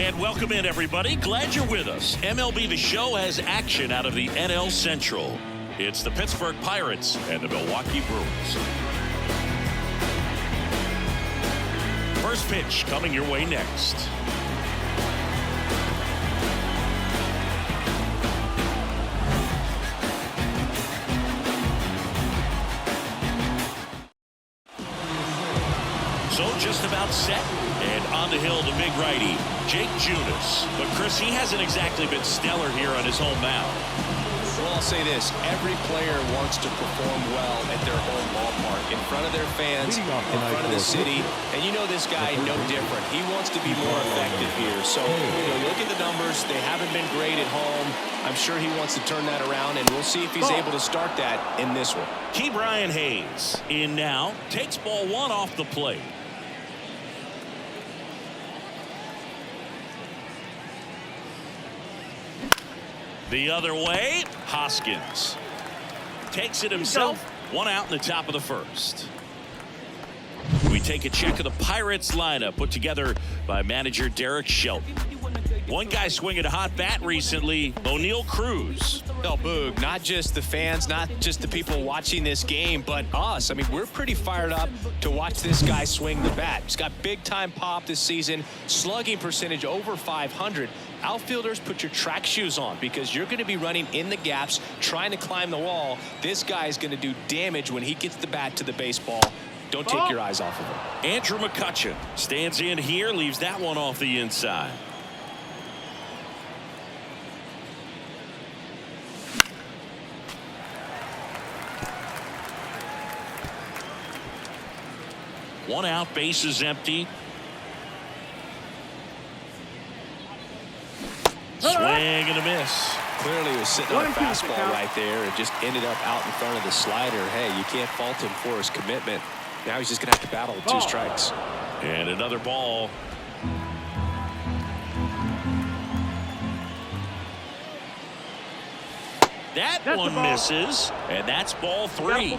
And welcome in, everybody. Glad you're with us. MLB The Show has action out of the NL Central. It's the Pittsburgh Pirates and the Milwaukee Brewers. First pitch coming your way next. So just about set. And on the hill, the big righty, Jake Junis. But, Chris, he hasn't exactly been stellar here on his home mound. Well, I'll say this. Every player wants to perform well at their home ballpark, in front of their fans, in front of the city. And you know this guy no different. He wants to be more effective here. So, you look at the numbers. They haven't been great at home. I'm sure he wants to turn that around, and we'll see if he's able to start that in this one. Key Brian Hayes in now. Takes ball one off the plate. The other way, Hoskins takes it himself. One out in the top of the first. We take a check of the Pirates lineup put together by manager Derek Shelton. One guy swinging a hot bat recently, O'Neal Cruz. Oh, Boog, not just the fans, not just the people watching this game, but us. I mean, we're pretty fired up to watch this guy swing the bat. He's got big-time pop this season, slugging percentage over 500. Outfielders, put your track shoes on because you're going to be running in the gaps, trying to climb the wall. This guy is going to do damage when he gets the bat to the baseball. Don't take your eyes off of him. Andrew McCutchen stands in here, leaves that one off the inside. One out, base is empty. Swing and a miss. Clearly he was sitting on a fastball right there and just ended up out in front of the slider. Hey, you can't fault him for his commitment. Now he's just going to have to battle with 2 strikes. And another ball. That one misses, and that's ball 3.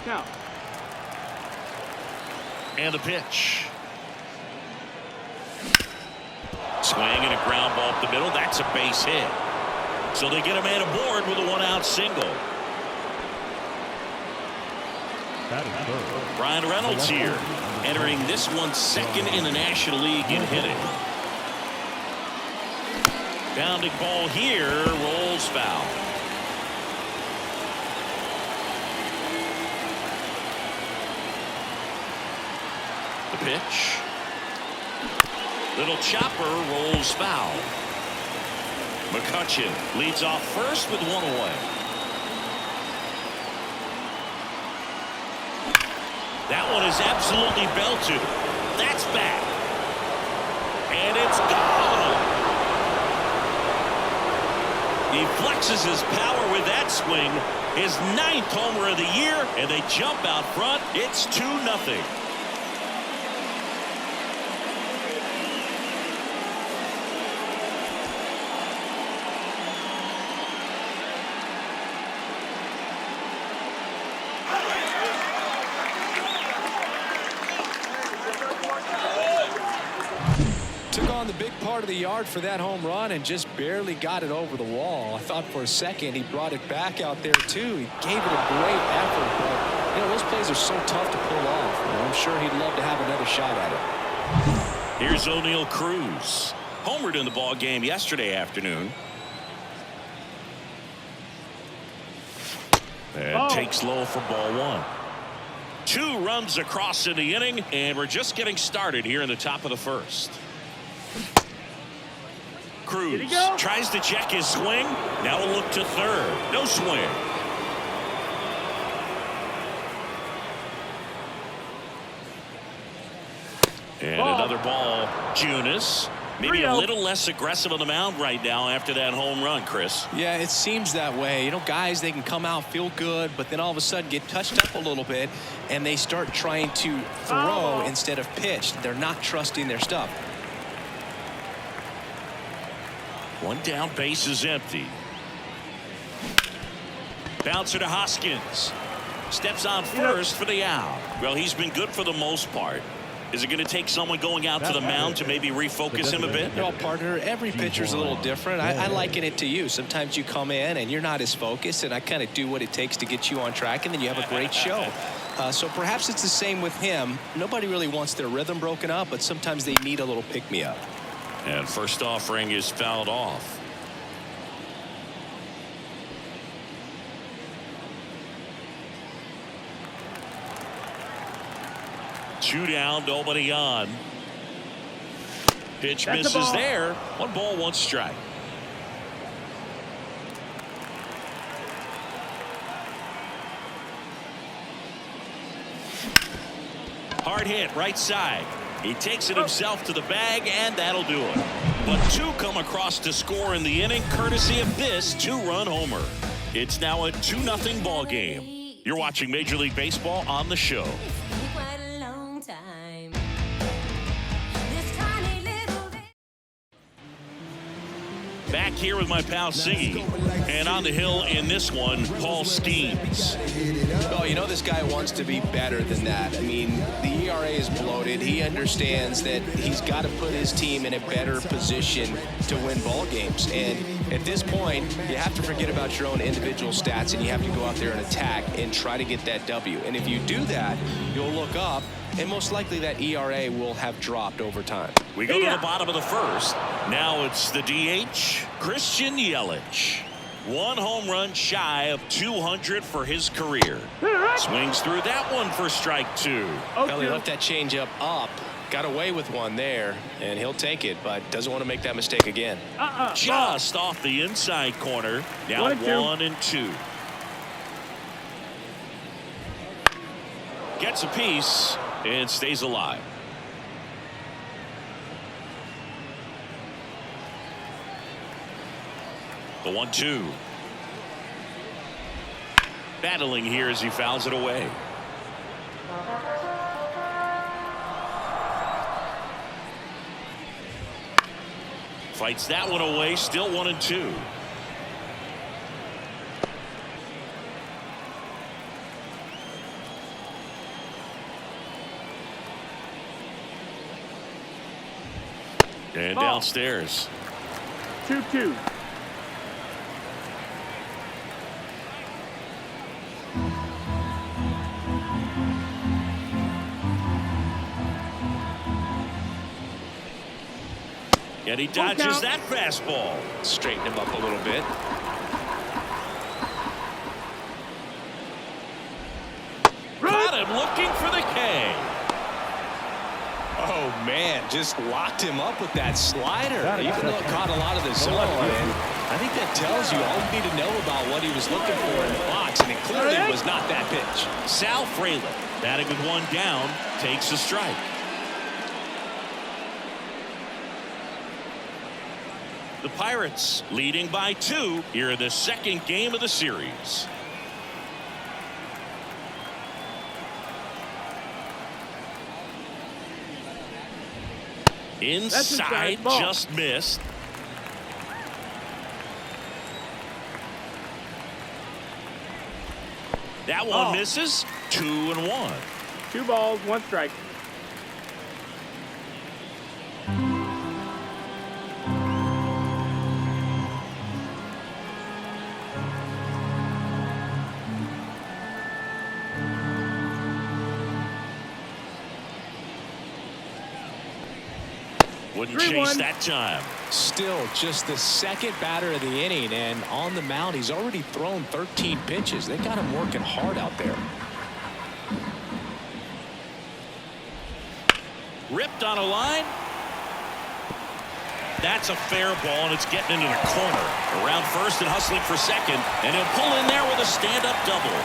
And the pitch. Swing and a ground ball up the middle. That's a base hit. So they get a man aboard with a 1-out single. Brian Reynolds here, entering this one second in the National League in hitting. Bounding ball here, rolls foul. The pitch. Little chopper rolls foul. McCutchen leads off first with 1 away. That one is absolutely belted. That's back. And it's gone. He flexes his power with that swing. His 9th homer of the year, and they jump out front. It's 2-0. The big part of the yard for that home run and just barely got it over the wall. I thought for a second he brought it back out there too. He gave it a great effort, but those plays are so tough to pull off. I'm sure he'd love to have another shot at it. Here's O'Neal Cruz, homered in the ball game yesterday afternoon, and takes low for ball 1. 2 runs across in the inning, and we're just getting started here in the top of the first. Cruz tries to check his swing. Now a look to third. No swing. And another ball. Junis maybe a little less aggressive on the mound right now after that home run, Chris. Yeah, it seems that way. Guys, they can come out, feel good, but then all of a sudden get touched up a little bit, and they start trying to throw instead of pitch. They're not trusting their stuff. 1 down, base is empty. Bouncer to Hoskins. Steps on first for the out. Well, he's been good for the most part. Is it going to take someone going out to the mound to maybe refocus him a bit? Well, partner, every pitcher's a little different. I liken it to you. Sometimes you come in and you're not as focused, and I kind of do what it takes to get you on track, and then you have a great show. So perhaps it's the same with him. Nobody really wants their rhythm broken up, but sometimes they need a little pick-me-up. And first offering is fouled off. Two down, nobody on. Pitch misses there. 1 ball, 1 strike. Hard hit, right side. He takes it himself to the bag, and that'll do it. But 2 come across to score in the inning, courtesy of this 2-run homer. It's now a 2-0 ball game. You're watching Major League Baseball on the show. Back here with my pal Siggy, and on the hill in this one, Paul Skeens. Oh, you know this guy wants to be better than that. I mean, the ERA is bloated. He understands that he's got to put his team in a better position to win ball games. And at this point, you have to forget about your own individual stats, and you have to go out there and attack and try to get that W. And if you do that, you'll look up, and most likely that ERA will have dropped over time. We go to the bottom of the first. Now it's the DH, Christian Yelich. 1 home run shy of 200 for his career. Swings through that one for strike 2. Well, he left that changeup up. Got away with one there, and he'll take it, but doesn't want to make that mistake again. Just off the inside corner. Now 1 and 2. Gets a piece and stays alive. The 1-2. Battling here as he fouls it away. Fights that one away. Still 1 and 2. And downstairs. 2-2. And he dodges that fastball. Straighten him up a little bit. Got him looking for the K. Oh, man, just locked him up with that slider. Even though it caught a lot of the zone. And I think that tells you all you need to know about what he was looking for in the box, and it clearly was not that pitch. Sal Frelick, batting with 1 down, takes a strike. The Pirates leading by 2 here in the second game of the series. Inside, just missed. That one misses. 2-1. 2 balls, 1 strike. Wouldn't chase that time. Still just the second batter of the inning, and on the mound he's already thrown 13 pitches. They got him working hard out there. Ripped on a line. That's a fair ball, and it's getting into the corner. Around first and hustling for second, and he'll pull in there with a stand-up double.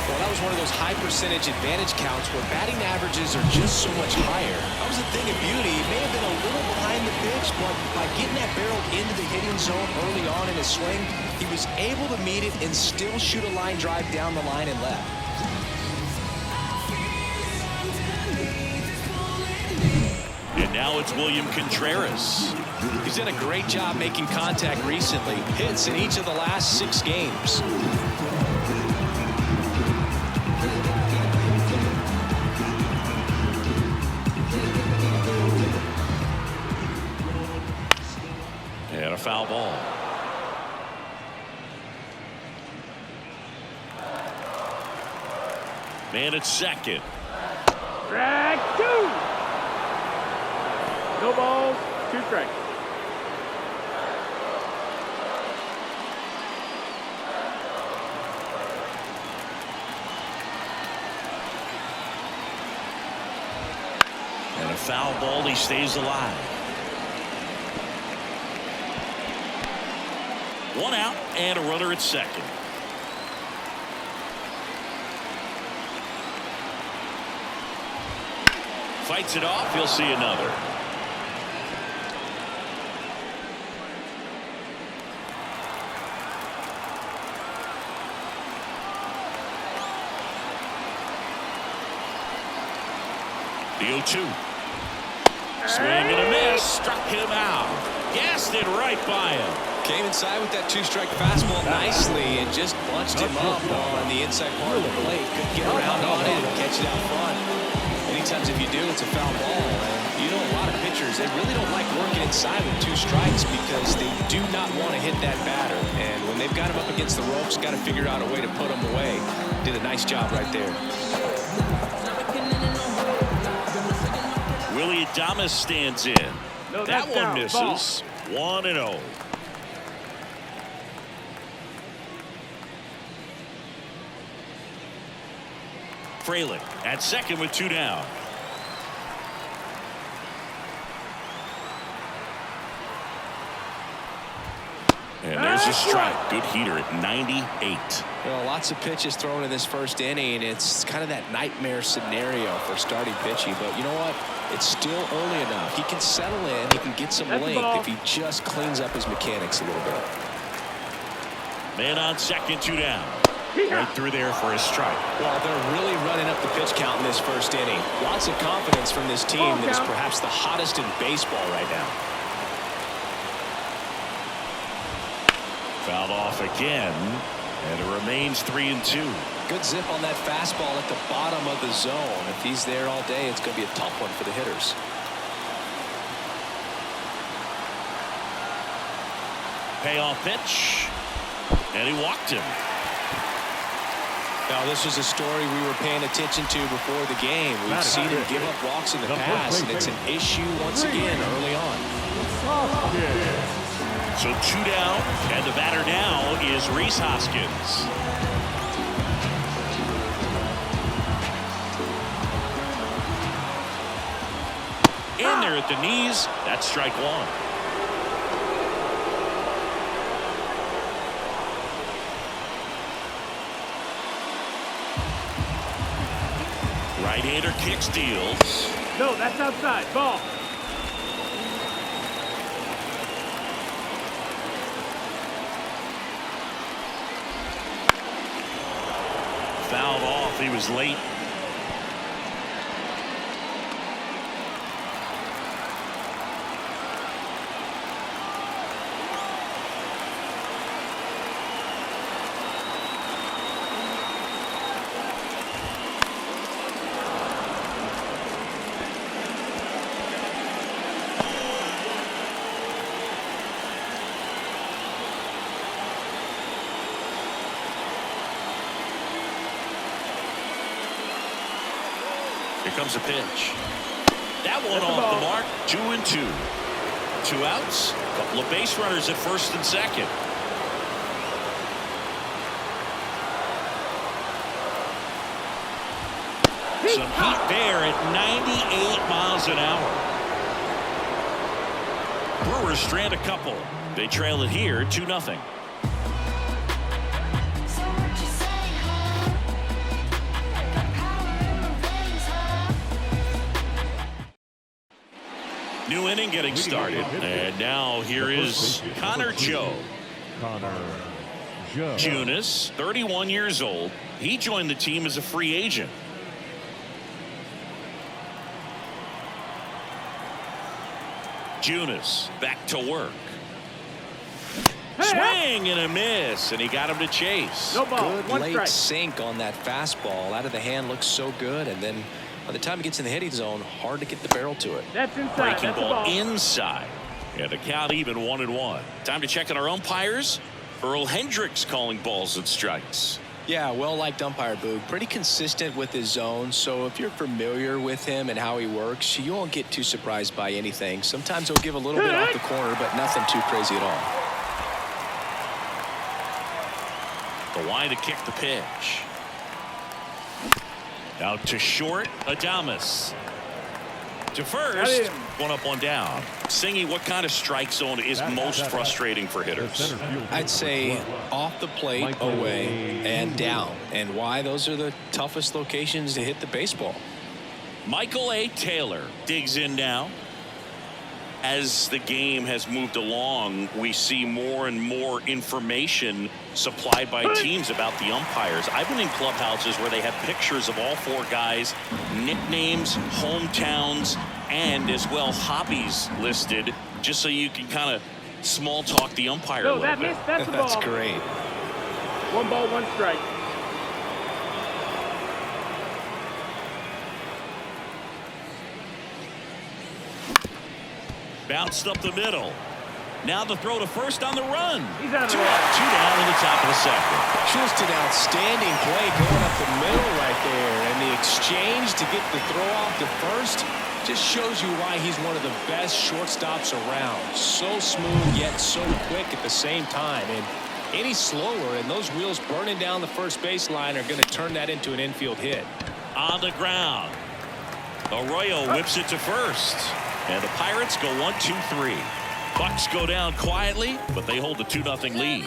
Well, that was one of those high percentage advantage counts where batting averages are just so much higher. That was a thing of beauty. He may have been a little behind the pitch, but by getting that barrel into the hitting zone early on in his swing, he was able to meet it and still shoot a line drive down the line and left. And now it's William Contreras. He's done a great job making contact recently. Hits in each of the last 6 games. foul ball. Man at second. Strike two. No balls, 2 strikes. And a foul ball. He stays alive. 1 out and a runner at second. Fights it off. He'll see another. The 0-2. Swing and a miss. Struck him out. Gassed it right by him. Came inside with that 2-strike fastball nicely and just bunched him up on the inside part of the plate. Couldn't get around on it and catch it out front. Many times if you do, it's a foul ball. And you know, a lot of pitchers, they really don't like working inside with 2 strikes because they do not want to hit that batter. And when they've got him up against the ropes, got to figure out a way to put him away. Did a nice job right there. Willie Adames stands in. No, that that's one down. misses. 1-0. Frelick at second with 2 down. And there's a strike. Good heater at 98. Well, lots of pitches thrown in this first inning. It's kind of that nightmare scenario for starting pitching. But you know what? It's still early enough. He can settle in. He can get some length if he just cleans up his mechanics a little bit. Man on second, 2 down. Right through there for a strike. Well, they're really running up the pitch count in this first inning. Lots of confidence from this team that is perhaps the hottest in baseball right now. Fouled off again, and it remains 3-2. Good zip on that fastball at the bottom of the zone. If he's there all day, it's going to be a tough one for the hitters. Payoff pitch, and he walked him. Now, this was a story we were paying attention to before the game. We've seen him give up walks in the past, and it's an issue once again early on. So 2 down, and the batter now is Rhys Hoskins. In there at the knees. That's strike 1. Right-hander kicks, deals. No, that's outside. Ball. Fouled off. He was late. Here comes a pitch. That one off the mark. 2-2. 2 outs. Couple of base runners at first and second. Some heat there at 98 miles an hour. Brewers strand a couple. They trail it here 2-0. New inning getting started, and now here is Connor Joe. Junis, 31 years old. He joined the team as a free agent. Junis back to work. Swing and a miss, and he got him to chase. No ball. Good 1 late strike. sink on that fastball. Out of the hand looks so good, and then by the time it gets in the hitting zone, hard to get the barrel to it. That's inside. Breaking That's ball a ball. inside. And the count even 1-1. Time to check on our umpires. Earl Hendricks calling balls and strikes. Yeah, well-liked umpire, Boog. Pretty consistent with his zone, so if you're familiar with him and how he works, you won't get too surprised by anything. Sometimes he'll give a little bit off the corner, but nothing too crazy at all. The line to kick the pitch. Out to short, Adames. To first, one up, one down. Singy, what kind of strike zone is most frustrating for hitters? I'd say off the plate, away, and down. And why? Those are the toughest locations to hit the baseball. Michael A. Taylor digs in now. As the game has moved along, we see more and more information supplied by teams about the umpires. I've been in clubhouses where they have pictures of all four guys, nicknames, hometowns, and as well hobbies listed, just so you can kind of small talk the umpire a little bit. That's the ball. That's great. 1 ball, 1 strike. Bounced up the middle. Now the throw to first on the run. He's out of 2 there. up, 2 down in the top of the second. Just an outstanding play going up the middle right there. And the exchange to get the throw off to first just shows you why he's one of the best shortstops around. So smooth, yet so quick at the same time. And any slower, and those wheels burning down the first baseline are going to turn that into an infield hit. On the ground. Arroyo whips it to first. And the Pirates go 1-2-3. Bucks go down quietly, but they hold the 2-0 lead.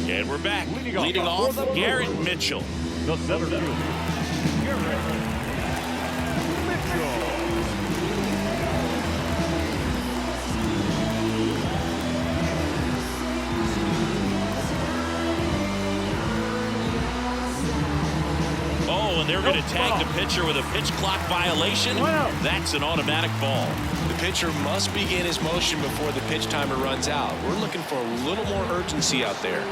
And we're back. Leading off, Garrett Mitchell. The center fielder, Garrett Mitchell. Oh, and they're going to tag the pitcher with a pitch clock violation. That's an automatic ball. The pitcher must begin his motion before the pitch timer runs out. We're looking for a little more urgency out there.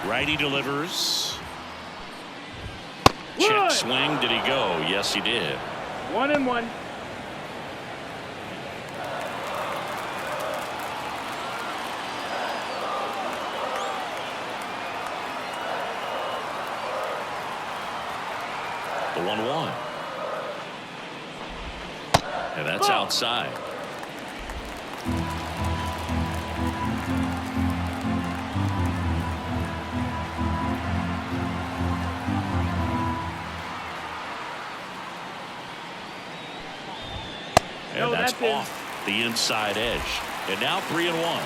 Righty delivers. Check swing. Did he go? Yes, he did. 1-1. The 1-1. And that's outside. And that's off the inside edge. And now 3-1.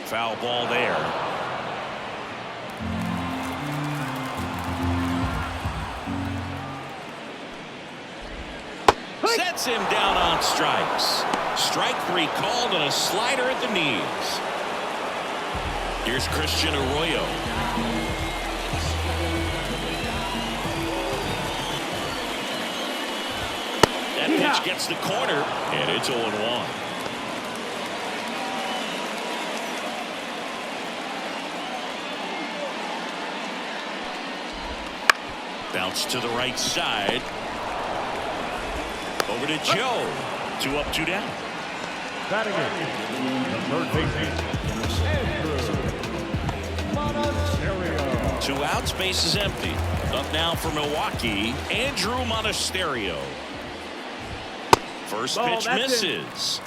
Foul ball there. Sets him down on strikes. Strike 3 called and a slider at the knees. Here's Christian Arroyo. That pitch gets the corner, and it's 0-1. Bounce to the right side. Over to Joe. 2 up, 2 down. Batting it, the third baseman, 2 outs, base is empty. Up now for Milwaukee, Andrew Monasterio. First pitch misses.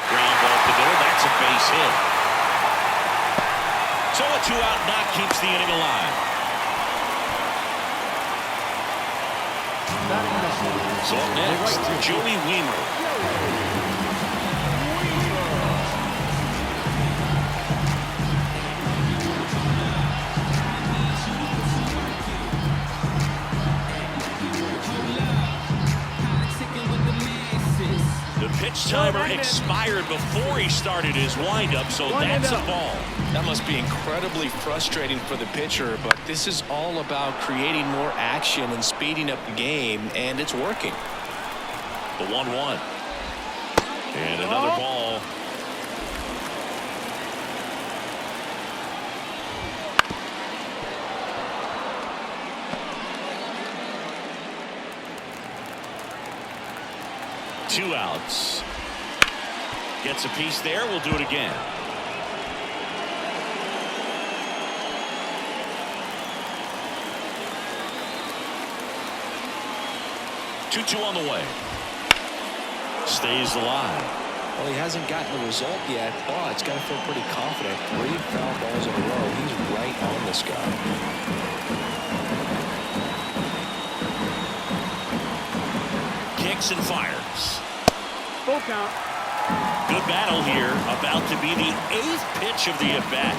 Ground ball to middle. That's a base hit. So a 2-out knock keeps the inning alive. So up next, Joey Weimer. pitch timer expired before he started his windup, so that's a ball. That must be incredibly frustrating for the pitcher, but this is all about creating more action and speeding up the game, and it's working. The 1-1. And another ball. Two outs. Gets a piece there. We'll do it again. Two on the way. Stays alive. Well, he hasn't gotten the result yet, but it's got to feel pretty confident. 3 foul balls in a row. He's right on this guy. Kicks and fires. Full count. Good battle here. About to be the 8th pitch of the at-bat.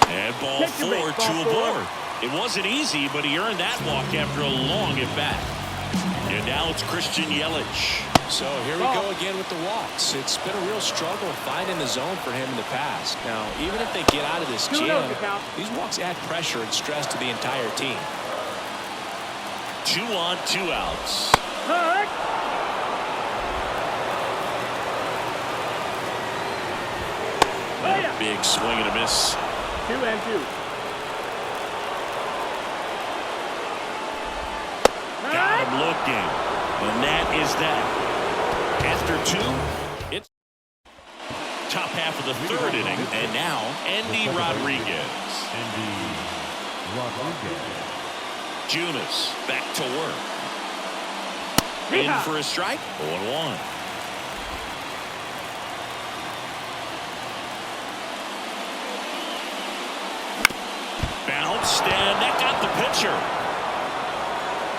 And ball 4 to a board. It wasn't easy, but he earned that walk after a long at-bat. And now it's Christian Yelich. So here we go again with the walks. It's been a real struggle finding the zone for him in the past. Now, even if they get out of this jam, these walks add pressure and stress to the entire team. 2 on, 2 outs. And a big swing and a miss. 2-2. Got him looking. And that is that. After 2, it's top half of the 3rd inning. And now, Andy Rodriguez. Junis back to work. In for a strike. 0-1. Bounced, and that got the pitcher.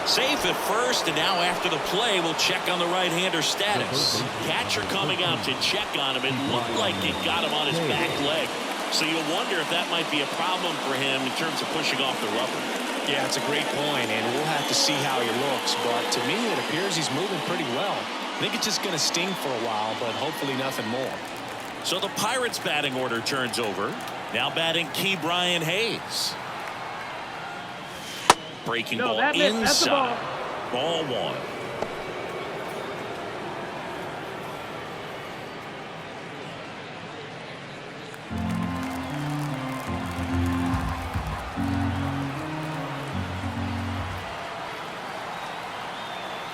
Safe at first, and now after the play, we'll check on the right-hander status. Catcher coming out to check on him. It looked like it got him on his back leg. So you wonder if that might be a problem for him in terms of pushing off the rubber. Yeah, it's a great point, and we'll have to see how he looks. But to me, it appears he's moving pretty well. I think it's just going to sting for a while, but hopefully nothing more. So the Pirates' batting order turns over. Now batting Key Brian Hayes. Breaking ball inside. Ball 1.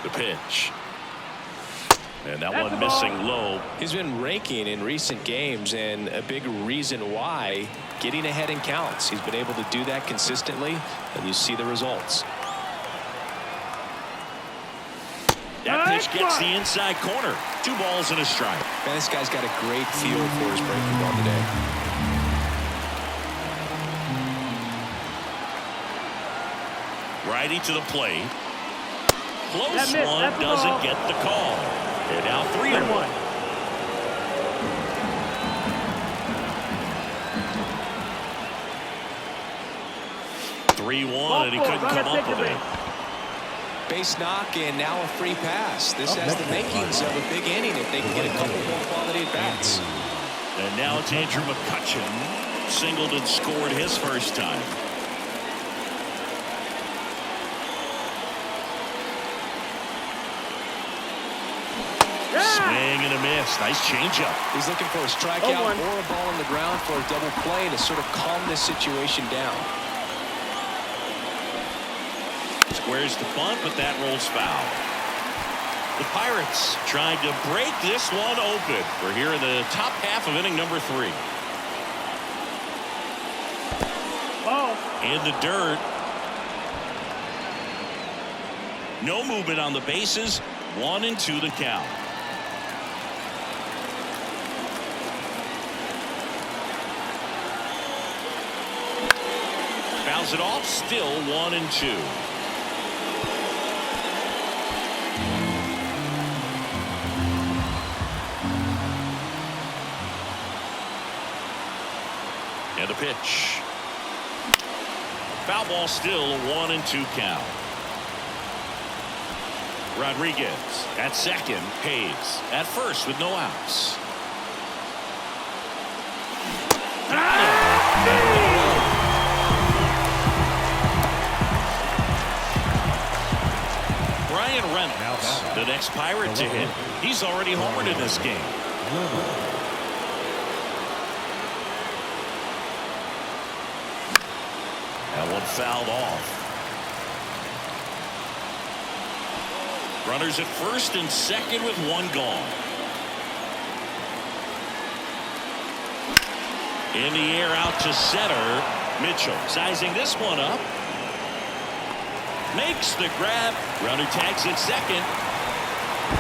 The pitch. And that one missing low. He's been raking in recent games, and a big reason why, getting ahead in counts. He's been able to do that consistently, and you see the results. That pitch gets the inside corner. 2 balls and a strike. Man, this guy's got a great feel for his breaking ball today. Righty to the plate. Close one, doesn't get the call. And now 3-1. And he couldn't come up with it. Base knock, and now a free pass. This has the makings of a big inning if they can get a couple more quality at bats. And now it's Andrew McCutchen. Singled and scored his first time. Swing and a miss. Nice changeup. He's looking for a strikeout or a ball on the ground for a double play to sort of calm this situation down. Squares the bunt, but that rolls foul. The Pirates trying to break this one open. We're here in the top half of inning number 3. In the dirt. No movement on the bases. 1-2 the count. Fouls it off. Still 1-2. And the pitch. Foul ball, still a 1-2 count. Rodriguez at second. Hayes at first with no outs. Brian Reynolds, the next Pirate to hit. He's already homered in this game. That one fouled off. Runners at first and second with one gone. In the air out to center. Mitchell sizing this one up. Makes the grab. Runner tags at second.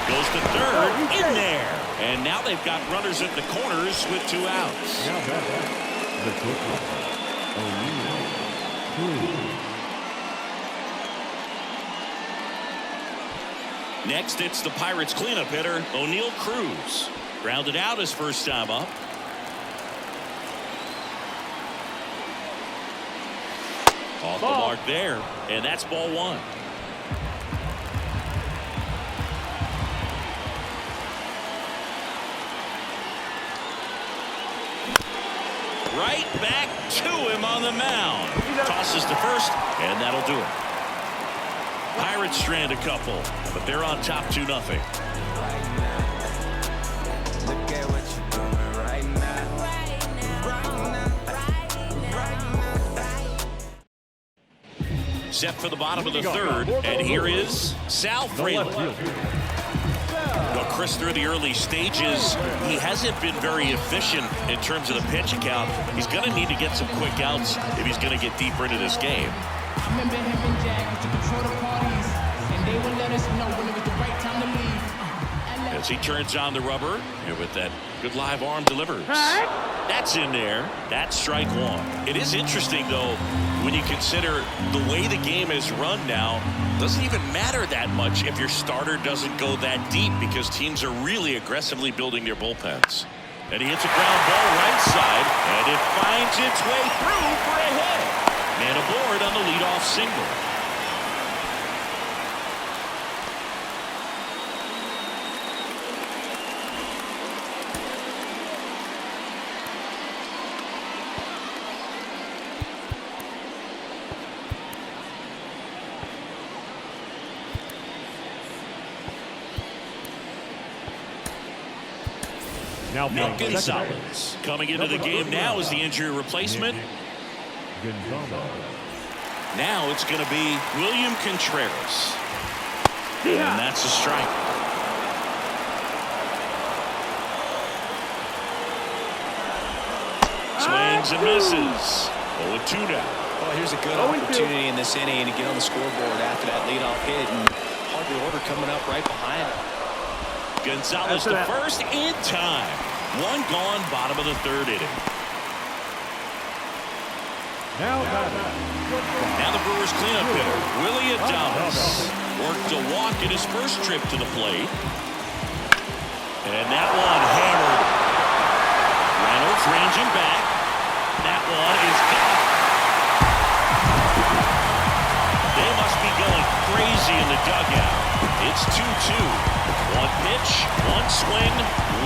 Goes to third. In there. And now they've got runners at the corners with 2 outs. Next, it's the Pirates cleanup hitter, O'Neal Cruz. Grounded out his first time up. Off the mark there, and that's ball 1. Right back to him on the mound. Tosses to first, and that'll do it. Pirates strand a couple, but they're on top 2-0. Set for the bottom of the third, and here is Sal Fraley. Chris, through the early stages, he hasn't been very efficient in terms of the pitch count. He's going to need to get some quick outs if he's going to get deeper into this game. I remember him and Jack used to control the parties, and they would let us know when it was the right time to leave. As he turns on the rubber, and with that good live arm delivers. That's in there. That's strike 1. It is interesting, though, when you consider the way the game is run now. Doesn't even matter that much if your starter doesn't go that deep, because teams are really aggressively building their bullpens. And he hits a ground ball right side, and it finds its way through for a hit. Man aboard on the leadoff single. Nick Gonzalez coming into the game now as the injury replacement. Now it's going to be William Contreras. And that's a strike. Swings and misses. 0-2 now. Well, here's a good opportunity in this inning to get on the scoreboard after that leadoff hit, and hard order coming up right behind him. Gonzalez to first in time. One gone, bottom of the third inning. Now the Brewers cleanup hitter, Willie Adames, worked a walk in his first trip to the plate. And that one hammered. Reynolds ranging back. That one is gone. They must be going crazy in the dugout. It's 2-2. One pitch, one swing,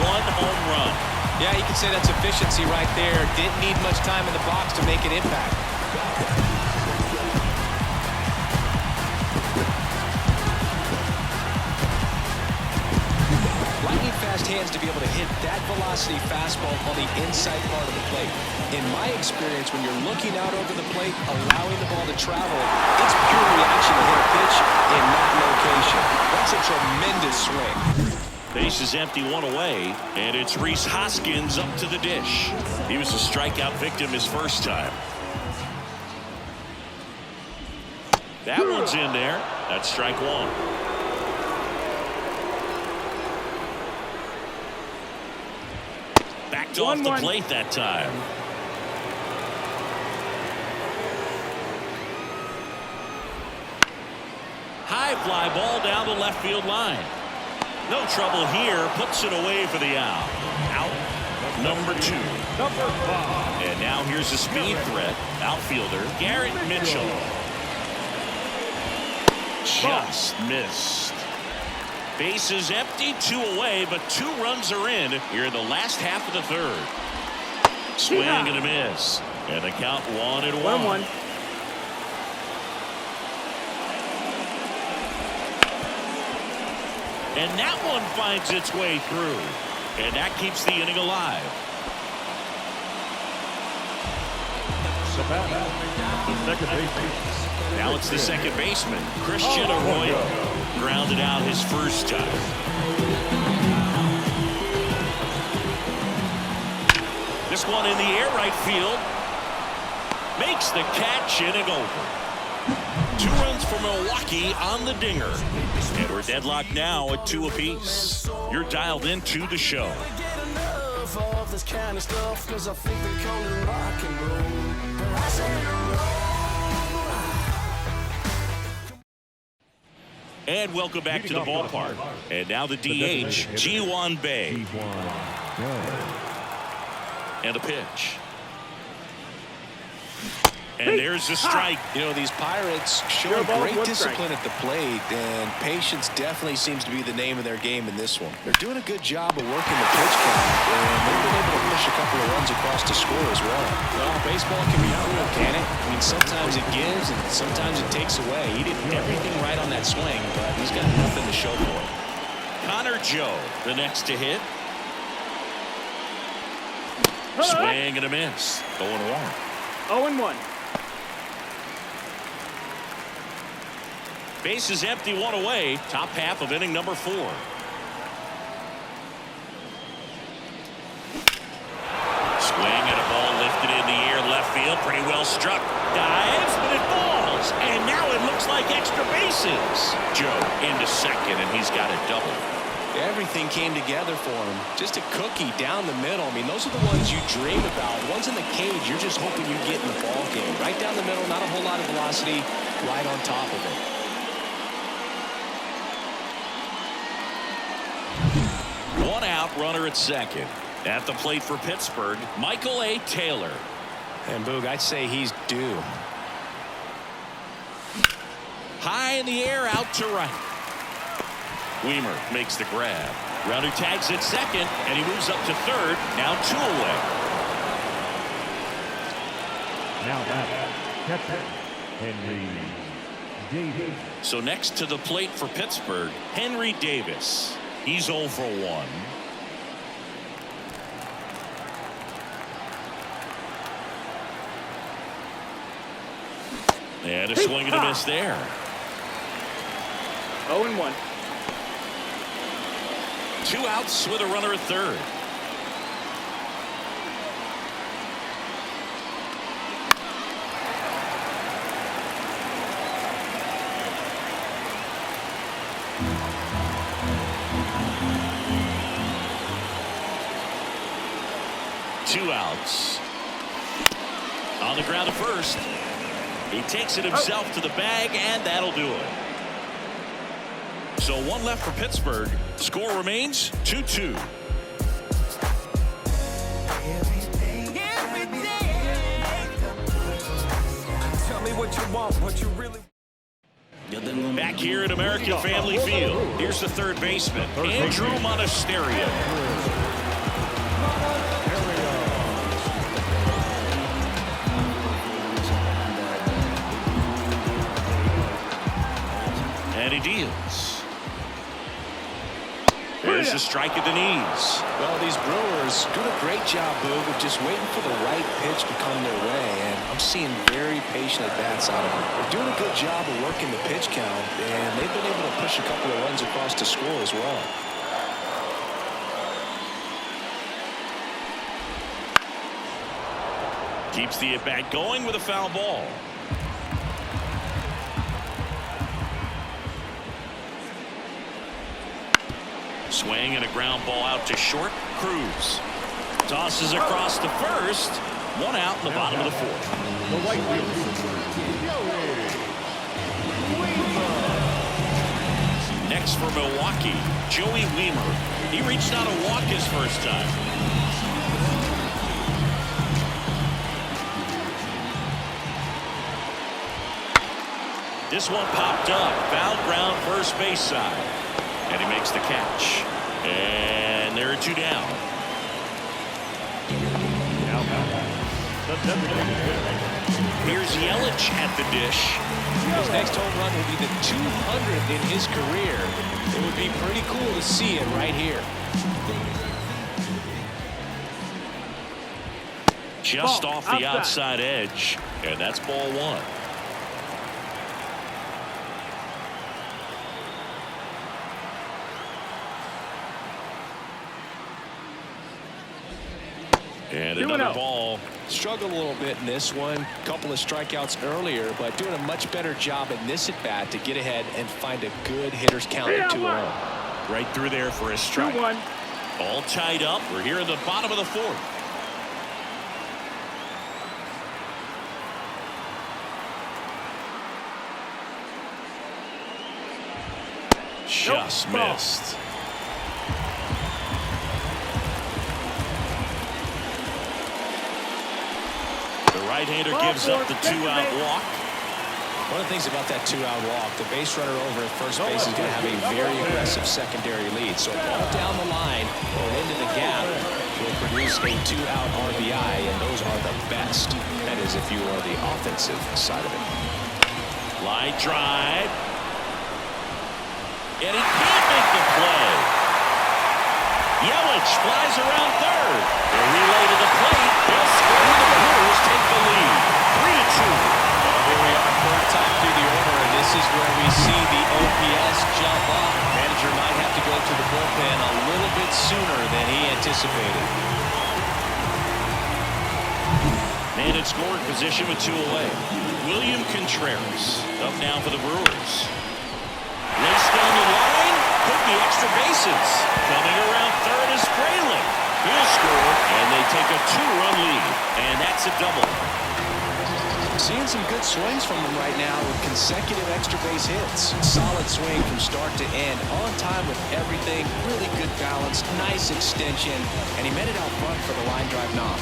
one home run. Yeah, you can say that's efficiency right there. Didn't need much time in the box to make an impact. Lightning fast hands to be able to hit that velocity fastball on the inside part of the plate. In my experience, when you're looking out over the plate, allowing the ball to travel, it's pure reaction to hit a pitch in that location. That's a tremendous swing. Base is empty, one away, and it's Rhys Hoskins up to the dish. He was a strikeout victim his first time. That one's in there. That's strike 1. Backed off the plate that time. High fly ball down the left field line. No trouble here. Puts it away for the out. Out number 2. And now here's a speed threat. Outfielder Garrett Mitchell. Just missed. Bases empty, 2 away, but 2 runs are in here in the last half of the third. Swing and a miss. And the count 1-1. 1-1. And that one finds its way through. And that keeps the inning alive. The second baseman. Now it's the second baseman, Christian Arroyo. Grounded out his first time. This one in the air, right field. Makes the catch, inning over. 2 runs for Milwaukee on the dinger. And we're deadlocked now at 2 apiece. You're dialed into the show. And welcome back to the ballpark. And now the DH, Ji-Hwan Bae. And a pitch. And there's the strike. You know, these Pirates show great discipline at the plate, and patience definitely seems to be the name of their game in this one. They're doing a good job of working the pitch count, and they've been able to push a couple of runs across to score as well. Well, baseball can be cruel, can it? I mean, sometimes it gives and sometimes it takes away. He did everything right on that swing, but he's got nothing to show for it. Connor Joe, the next to hit. Swing and a miss. 0-1. 0-1. Bases empty, 1 away. Top half of inning number 4. Swing and a ball lifted in the air, left field, pretty well struck. Dives, but it falls. And now it looks like extra bases. Joe into second, and he's got a double. Everything came together for him. Just a cookie down the middle. I mean, those are the ones you dream about. Ones in the cage, you're just hoping you get in the ball game. Right down the middle, not a whole lot of velocity, right on top of it. One out, runner at second. At the plate for Pittsburgh, Michael A. Taylor. And Boog, I'd say he's due. High in the air, out to right. Weimer makes the grab. Rounder tags at second, and he moves up to third. Now 2 away. Now back, catcher Henry Davis. So next to the plate for Pittsburgh, Henry Davis. He's 0 for 1. And a swing and a miss there. 0-1. 2 outs with a runner at third. Two outs. On the ground at first. He takes it himself to the bag, and that'll do it. So 1 left for Pittsburgh. Score remains 2-2. Tell me what you want, what you really want. Back here at American Family Field, here's the third baseman, Andrew Monasterio. And he deals. There's a strike at the knees. Well, these Brewers doing a great job, Boog, of just waiting for the right pitch to come their way, and I'm seeing very patient at-bats out of them. They're doing a good job of working the pitch count, and they've been able to push a couple of runs across to score as well. Keeps the at-bat going with a foul ball. Swing and a ground ball out to short. Cruz tosses across to first. 1 out in the bottom of the 4th. The right fielder, Next for Milwaukee, Joey Weimer. He reached out to walk his first time. This one popped up. Foul ground first base side. And he makes the catch. And there are two down. Now back. The designated hitter. Here's Yelich at the dish. His next home run will be the 200th in his career. It would be pretty cool to see it right here. Just Ball off the outside. outside edge. And that's ball one. And 2-0. another ball. Struggled a little bit in this one. Couple of strikeouts earlier, but doing a much better job in this at bat to get ahead and find a good hitter's count at 2-0. Right through there for a strike. 2-1. All tied up. We're here in the bottom of the fourth. Just Ball. missed. The right-hander gives up the two-out walk. One of the things about that two-out walk, the base runner over at first base is going to have a very aggressive secondary lead. So ball down the line or into the gap will produce a two-out RBI, and those are the best. That is if you are the offensive side of it. Line drive. And he can't make the play. Yelich flies around third. The relay to the plate. He'll score. The Brewers take the lead. 3-2. Here we are, third time through the order, and this is where we see the OPS jump up. Manager might have to go to the bullpen a little bit sooner than he anticipated. Man in scoring position with two away. William Contreras up now for the Brewers. Race down the line. Could be extra bases. Coming around third is Fraley. He'll score, and they take a two-run lead. And that's a double. Seeing some good swings from him right now with consecutive extra base hits. Solid swing from start to end. On time with everything. Really good balance. Nice extension. And he met it out front for the line drive knock.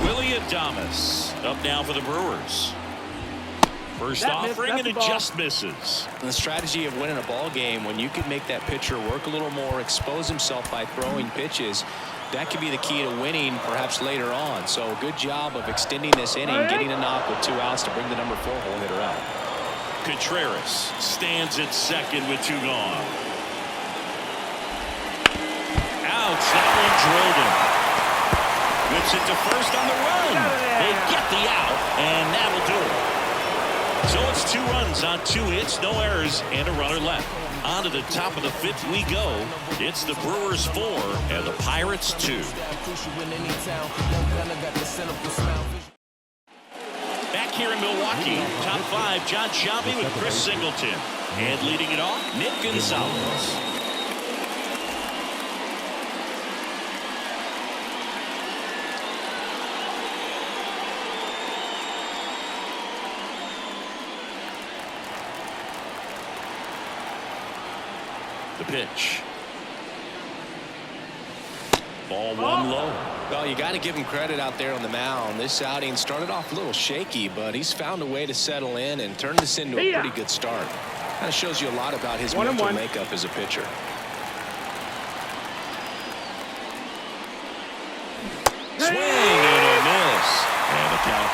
Willie Adames up now for the Brewers. First offering, and it just misses. And the strategy of winning a ball game, when you can make that pitcher work a little more, expose himself by throwing pitches, that could be the key to winning perhaps later on. So good job of extending this inning, getting a knock with two outs to bring the number 4 hole hitter out. Contreras stands at second with two gone. Ouch, that one drilled him. Whips it to first on the run. They get the out, and that'll do it. So it's 2 runs on 2 hits, no errors, and a runner left. On to the top of the 5th we go. It's the Brewers 4 and the Pirates 2. Back here in Milwaukee, top 5, John Shelby with Chris Singleton. And leading it off, Nick Gonzalez. The pitch. Ball one low. Well, you got to give him credit out there on the mound. This outing started off a little shaky, but he's found a way to settle in and turn this into a pretty good start. Kind of shows you a lot about his mental makeup as a pitcher. Swing and a miss. And the count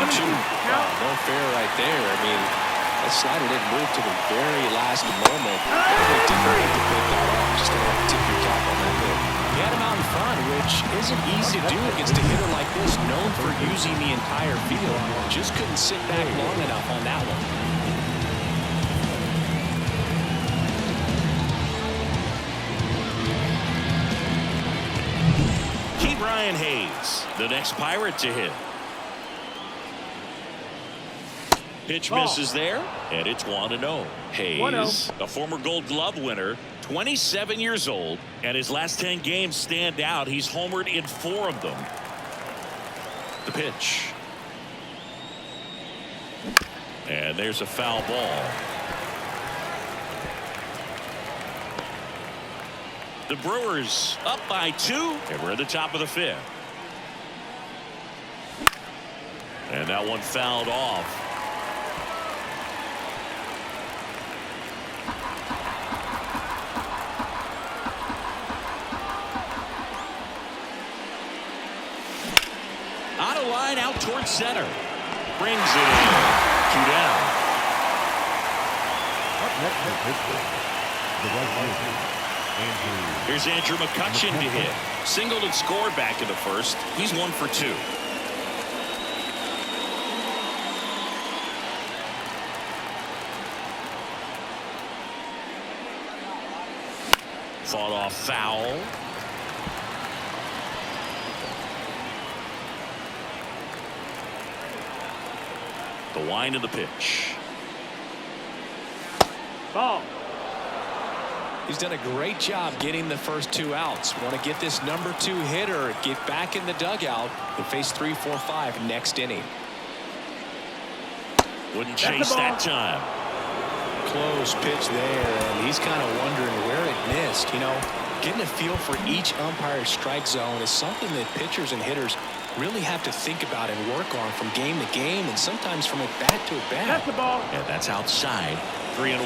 1-2. No fair right there. I mean, that slider didn't move to the very last moment. It didn't make the pick that up. Just going to tip your cap on that bit. He had him out in front, which isn't easy to do against a hitter like this, known for using the entire field. Just couldn't sit back long enough on that one. Brian Hayes, the next Pirate to hit. Pitch misses there, and it's 1-0. Hayes, a former Gold Glove winner, 27 years old, and his last 10 games stand out. He's homered in 4 of them. The pitch. And there's a foul ball. The Brewers up by 2, and we're at the top of the 5th. And that one fouled off. line out towards center. Brings it in. 2 down. Up next for Pittsburgh, the right fielder, Andrew. Here's Andrew McCutcheon to hit. Singled and scored back in the first. He's 1 for 2. Fought off foul. The wind of the pitch. Ball. He's done a great job getting the first 2 outs. Want to get this number 2 hitter, get back in the dugout, and face 3, 4, 5 next inning. Wouldn't chase that time. Close pitch there, and he's kind of wondering where it missed. You know, getting a feel for each umpire's strike zone is something that pitchers and hitters really have to think about and work on from game to game, and sometimes from at bat to at bat. That's the ball. And that's outside. 3-1.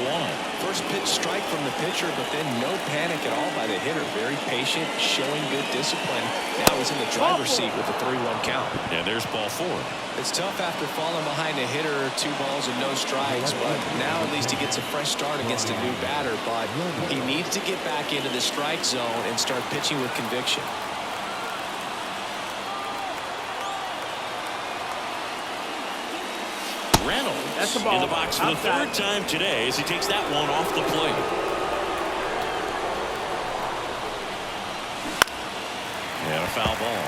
First pitch strike from the pitcher, but then no panic at all by the hitter. Very patient, showing good discipline. Now he's in the driver's seat with a 3-1 count. And there's ball 4. It's tough after falling behind a hitter, 2 balls and no strikes, but now at least he gets a fresh start against a new batter. But he needs to get back into the strike zone and start pitching with conviction. Reynolds That's the ball. in the box for the Outside. 3rd time today as he takes that one off the plate. And a foul ball.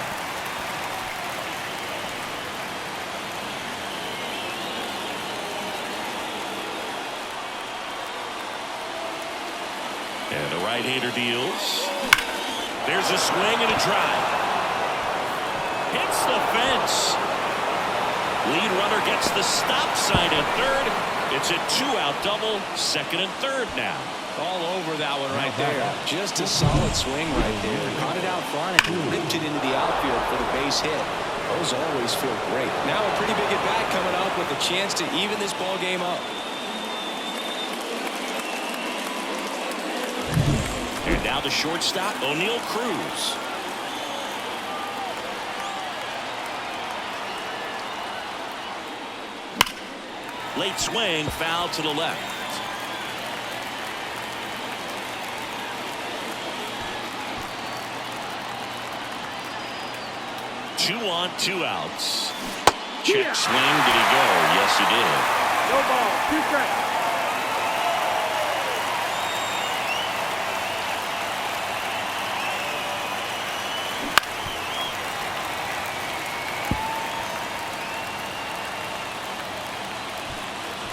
And the right-hander deals. There's a swing and a drive. Hits the fence. Lead runner gets the stop sign at 3rd. It's a 2-out double, 2nd and 3rd now. All over that one right there. Just a solid swing right there. Caught it out front and ripped it into the outfield for the base hit. Those always feel great. Now a pretty big at bat coming up with a chance to even this ball game up. And now the shortstop, O'Neal Cruz. Late swing, foul to the left. Two on, 2 outs. Check swing. Did he go? Yes, he did. No ball. 2 strikes.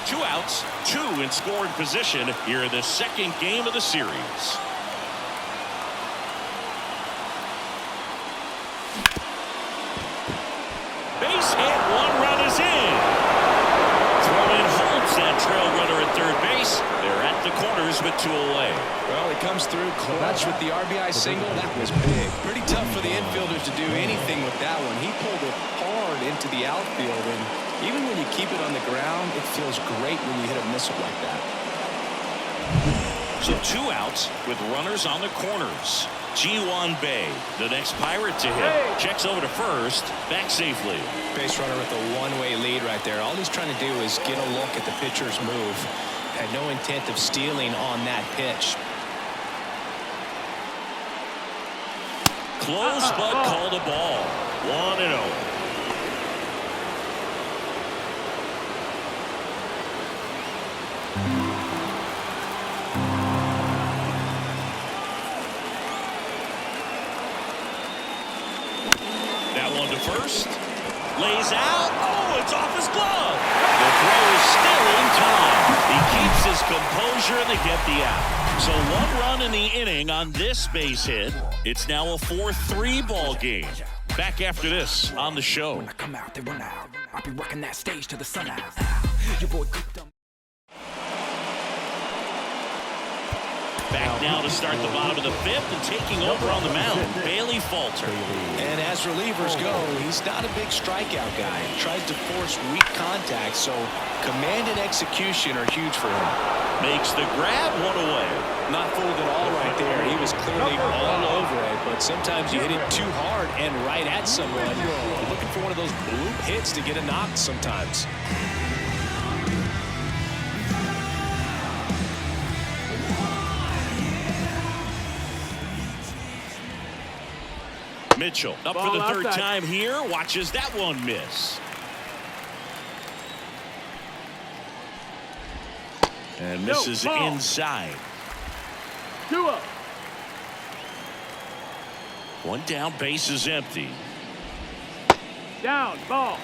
Two outs, 2 in scoring position here in the 2nd game of the series. Base hit, 1 run is in. Throw in holds that trail runner at 3rd base. They're at the corners with 2 away. Well, he comes through clutch with the RBI single. That was big. Pretty tough for the infielders to do anything with that one. He pulled it hard into the outfield, and even when you keep it on the ground, it feels great when you hit a missile like that. So 2 outs with runners on the corners. Ji-Hwan Bae, the next Pirate to hit. Checks over to 1st, back safely. Base runner with a one-way lead right there. All he's trying to do is get a look at the pitcher's move. Had no intent of stealing on that pitch. Close, but called a ball. 1-0. That one to 1st. Lays out. Oh, it's off his glove. The throw is still in time. He keeps his composure and they get the out. So 1 run in the inning on this base hit. It's now a 4-3 ball game. Back after this on the show. When I come out, they run out. I'll be working that stage till the sun out. Your boy cooked them. Back now to start the bottom of the 5th and taking over on the mound, Bailey Falter. And as relievers go, he's not a big strikeout guy. He tries to force weak contact, so command and execution are huge for him. Makes the grab, 1 away. Not fooled at all right there. He was clearly all over it, but Sometimes you hit it too hard and right at someone. You're looking for one of those bloop hits to get a knock sometimes. Mitchell up Ball for the third outside. time here. Watches that one miss. And misses ball. inside. 2-0. One down, base is empty. Down, ball.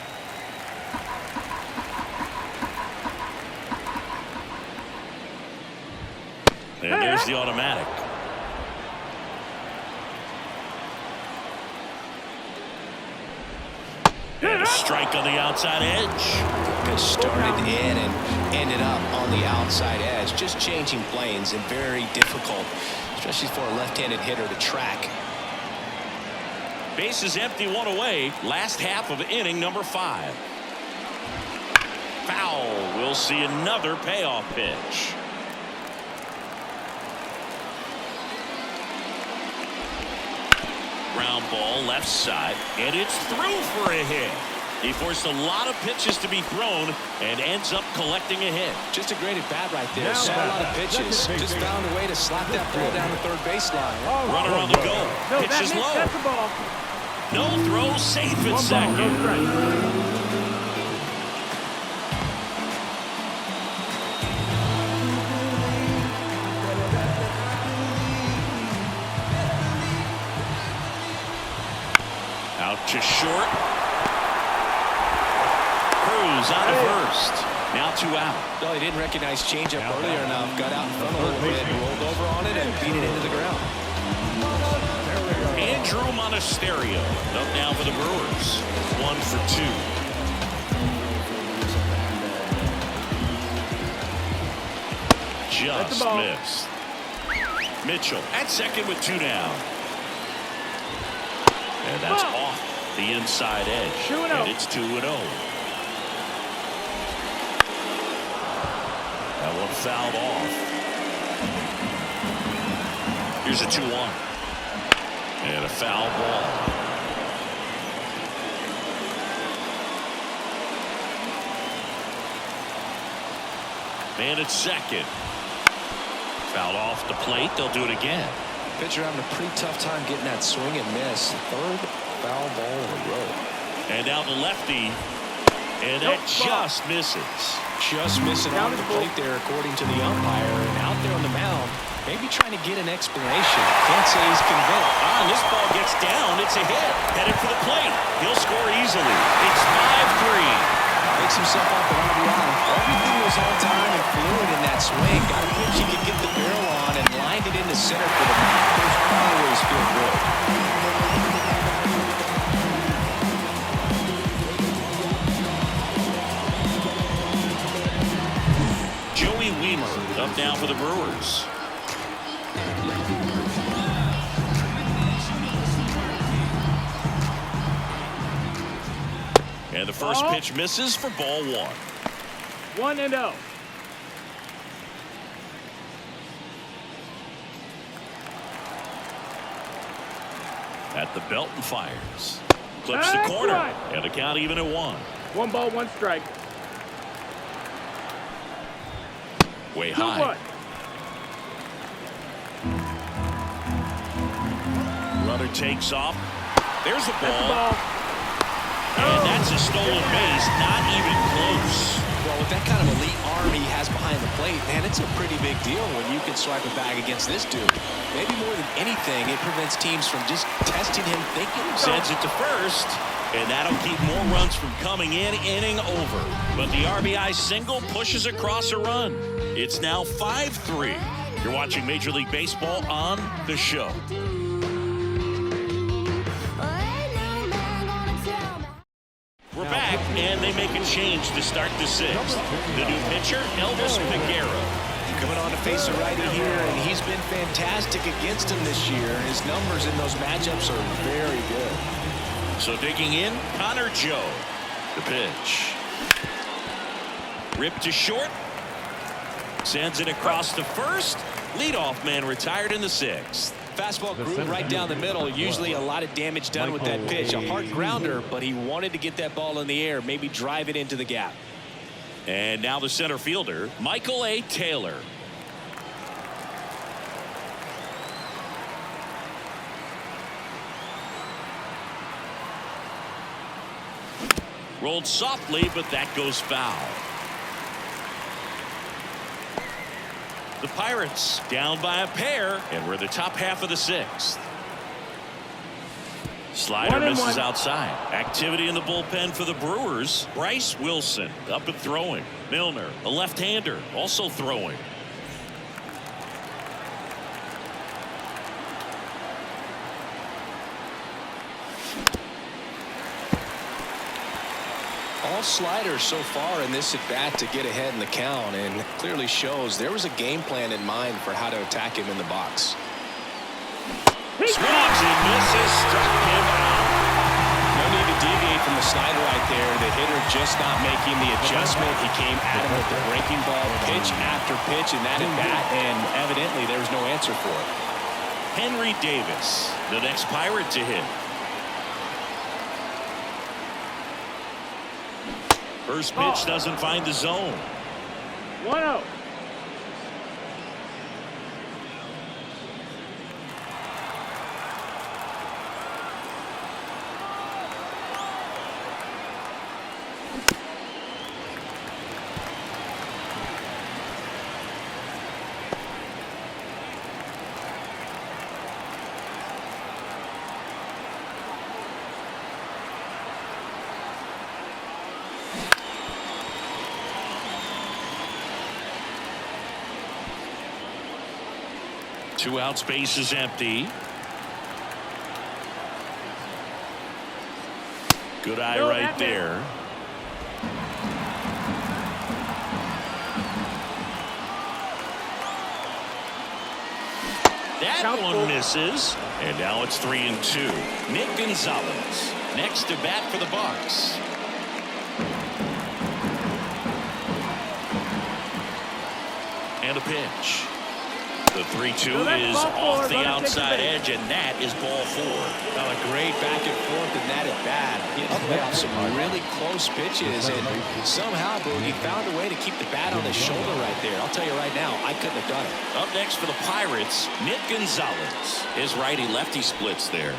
And there's the automatic. And a strike on the outside edge. Pitch started in and ended up on the outside edge. Just changing planes and very difficult, especially for a left-handed hitter to track. Base is empty, one away. Last half of inning number 5. Foul. We'll see another payoff pitch. Ground ball left side, and it's through for a hit. He forced a lot of pitches to be thrown and ends up collecting a hit. Just a great at bat right there. Saw a lot of pitches. Just found a way to slap that ball down the third baseline. Runner on the go. No, Pitch is low. that's the ball. No throw, safe at One ball, second. no strike. Out to short. Cruz on to first. Now 2 out. No, he didn't recognize changeup earlier enough. Got out in front a little bit, rolled over on it, and beat it into the ground. Andrew Monasterio up now for the Brewers. 1 for 2. That's Just the ball. missed. Mitchell at second with 2 down. And that's Ball. off the inside edge. 2-0. And it's 2-0. That one fouled off. Here's a 2-1. And a foul ball. Man at second. Fouled off the plate. They'll do it again. Pitcher having a pretty tough time getting that swing and miss. Third foul ball in a row. And now the lefty. And that just misses. Just missing on the plate there, according to the umpire. And out there on the mound, maybe trying to get an explanation. Can't say he's convinced. This ball gets down. It's a hit. Headed for the plate. He'll score easily. It's 5-3. Makes himself off an RBI. Everything was on time and fluid in that swing. Got a pitch he could get the barrel on and lined it into center for the back. Those always feel good. Joey Wiemer up now for the Brewers. And the first pitch misses for ball 1. 1-0. At the belt and fires. Clips the That's corner. right. And the count even at 1. 1 ball, 1 strike. Way 2-1. high. Runner takes off. There's the That's the ball. ball. And that's a stolen base. Not even close. Well, with that kind of elite arm he has behind the plate, man, it's a pretty big deal when you can swipe a bag against this dude. Maybe more than anything, it prevents teams from just testing him, thinking. Sends it to first. And that'll keep more runs from coming in, inning over. But the RBI single pushes across a run. It's now 5-3. You're watching Major League Baseball on The Show. We're back, and they make a change to start the 6th. The new pitcher, Elvis Figueroa. Coming on to face a righty here, and he's been fantastic against him this year. His numbers in those matchups are very good. So digging in, Connor Joe. The pitch. Ripped to short. Sends it across to first. Leadoff man retired in the 6th. Fastball grew right down the middle. Usually a lot of damage done with that pitch. A hard grounder, but he wanted to get that ball in the air, maybe drive it into the gap. And now the center fielder, Michael A. Taylor. Rolled softly, but that goes foul. The Pirates down by a pair, and we're the top half of the sixth. Slider misses outside. Activity in the bullpen for the Brewers. Bryce Wilson up and throwing. Milner, a left-hander, also throwing. All sliders so far in this at-bat to get ahead in the count, and clearly shows there was a game plan in mind for how to attack him in the box. Swings and misses, struck him out. No need to deviate from the slider right there. The hitter just not making the adjustment. He came at him with the breaking ball pitch after pitch in that at-bat, and evidently there was no answer for it. Henry Davis, the next Pirate to hit. First pitch doesn't find the zone. 1-0. Two outs, base is empty. Good eye right there. That one misses, and now it's 3-2. Nick Gonzalez next to bat for the Bucks. And a pitch. The 3-2 is off the outside edge, and that is ball 4. Well, a great back and forth in that at bat. He had to play off some really close pitches, and somehow he found a way to keep the bat on his shoulder right there. I'll tell you right now, I couldn't have done it. Up next for the Pirates, Nick Gonzalez. His righty-lefty splits there.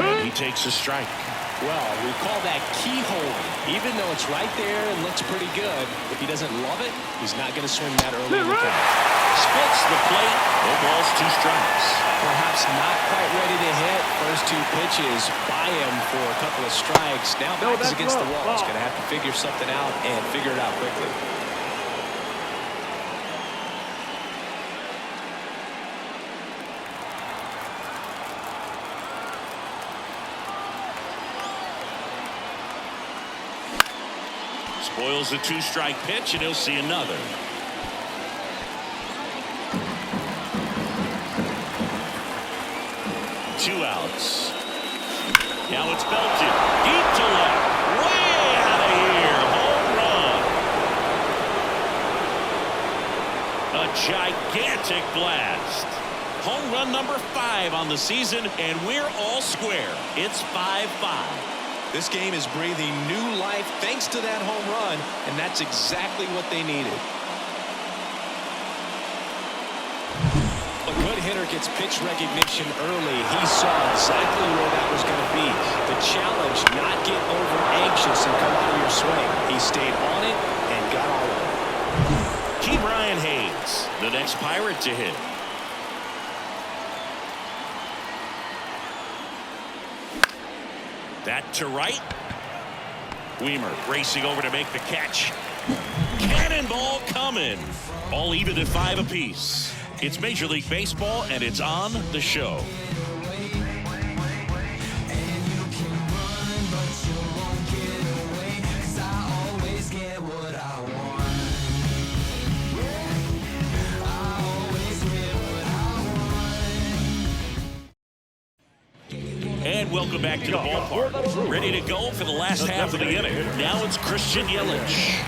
And he takes a strike. Well, we call that keyhole. Even though it's right there and looks pretty good, if he doesn't love it, he's not going to swing that early in the count. Splits the plate. No balls, 2 strikes. Perhaps not quite ready to hit. First 2 pitches by him for a couple of strikes. Now back is against the wall. He's going to have to figure something out and figure it out quickly. Spoils a 2-strike pitch, and he'll see another. Two outs. Now it's belted deep to left, way out of here. Home run. A gigantic blast. Home run number 5 on the season, and we're all square. It's 5-5. This game is breathing new life thanks to that home run, and that's exactly what they needed. A good hitter gets pitch recognition early. He saw exactly where that was going to be. The challenge, not get over anxious and come out of your swing. He stayed on it and got all of it. Key Brian Hayes, the next Pirate to hit. That to right. Weimer racing over to make the catch. Cannonball coming. All even at 5 apiece. It's Major League Baseball, and it's on the show. And welcome back to the ballpark. Ready to go for the last half of the inning. Now it's Christian Yelich.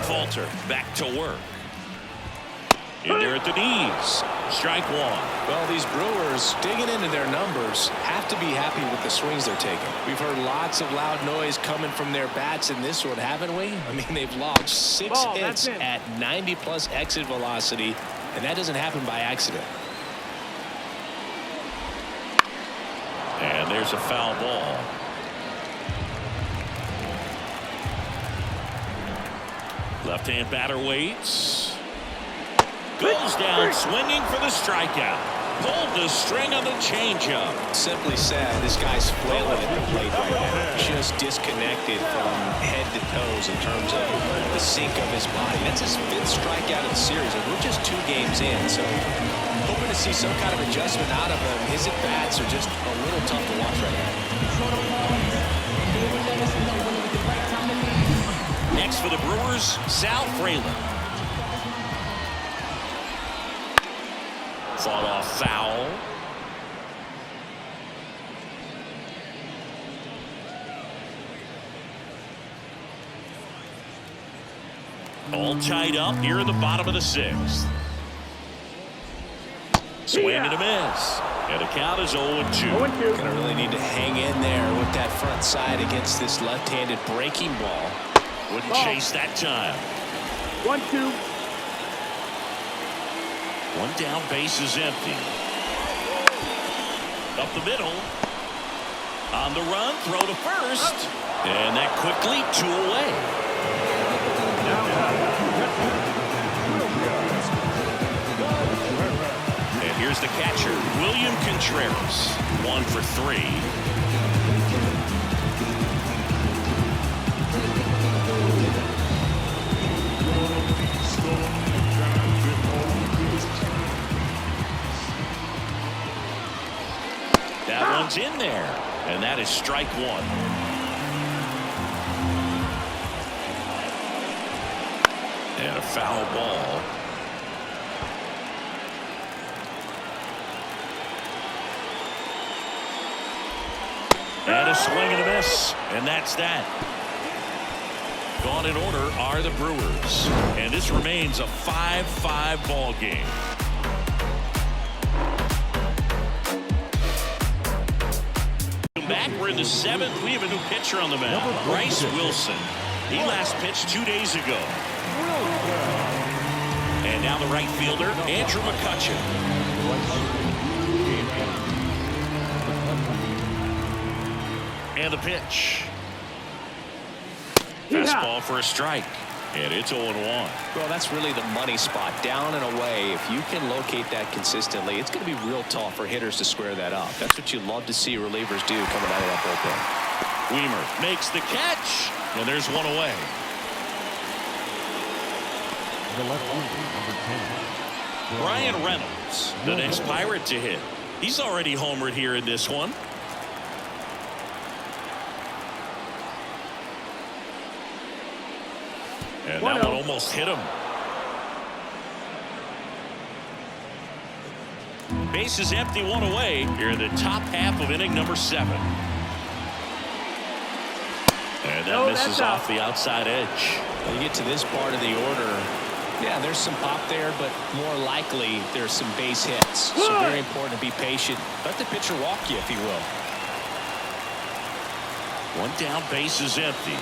Falter back to work. In there at the knees. Strike one. Well, these Brewers, digging into their numbers, have to be happy with the swings they're taking. We've heard lots of loud noise coming from their bats in this one, haven't we? I mean, they've logged 6 hits at 90-plus exit velocity, and that doesn't happen by accident. And there's a foul ball. Left-hand batter waits. Goes down swinging for the strikeout. Pulled the string on the changeup. Simply said, this guy's flailing at the plate right now. Just disconnected from head to toes in terms of the sink of his body. That's his 5th strikeout of the series, and we're just 2 games in. So hoping to see some kind of adjustment out of him. His at-bats are just a little tough to watch right now. Next for the Brewers, Sal Frelick. Fought off foul. All tied up here in the bottom of the 6th. Swing and a miss. And the count is 0-2. Gonna really need to hang in there with that front side against this left-handed breaking ball. Wouldn't chase that time. 1-2. One down, base is empty. Up the middle. On the run, throw to first. And that quickly 2 away. And here's the catcher, William Contreras. 1 for 3. That one's in there, and that is strike 1. And a foul ball. And a swing and a miss, and that's that. Gone in order are the Brewers, and this remains a 5-5 ball game. Back, we're in the 7th. We have a new pitcher on the mound, Bryce Wilson. He last pitched 2 days ago. And now the right fielder, Andrew McCutcheon. And the pitch. Fastball for a strike. And it's 0-1. Well, that's really the money spot. Down and away. If you can locate that consistently, it's going to be real tough for hitters to square that up. That's what you love to see relievers do coming out of that bullpen. Weimer makes the catch. And there's 1 away. The left fielder, number 10. Brian Reynolds, the next Pirate to hit. He's already homered here in this one. And that one almost hit him. Base is empty, 1 away here in the top half of inning number 7. And that misses off the outside edge. When you get to this part of the order, yeah, there's some pop there, but more likely there's some base hits. So very important to be patient. Let the pitcher walk you, if he will. 1 down, base is empty.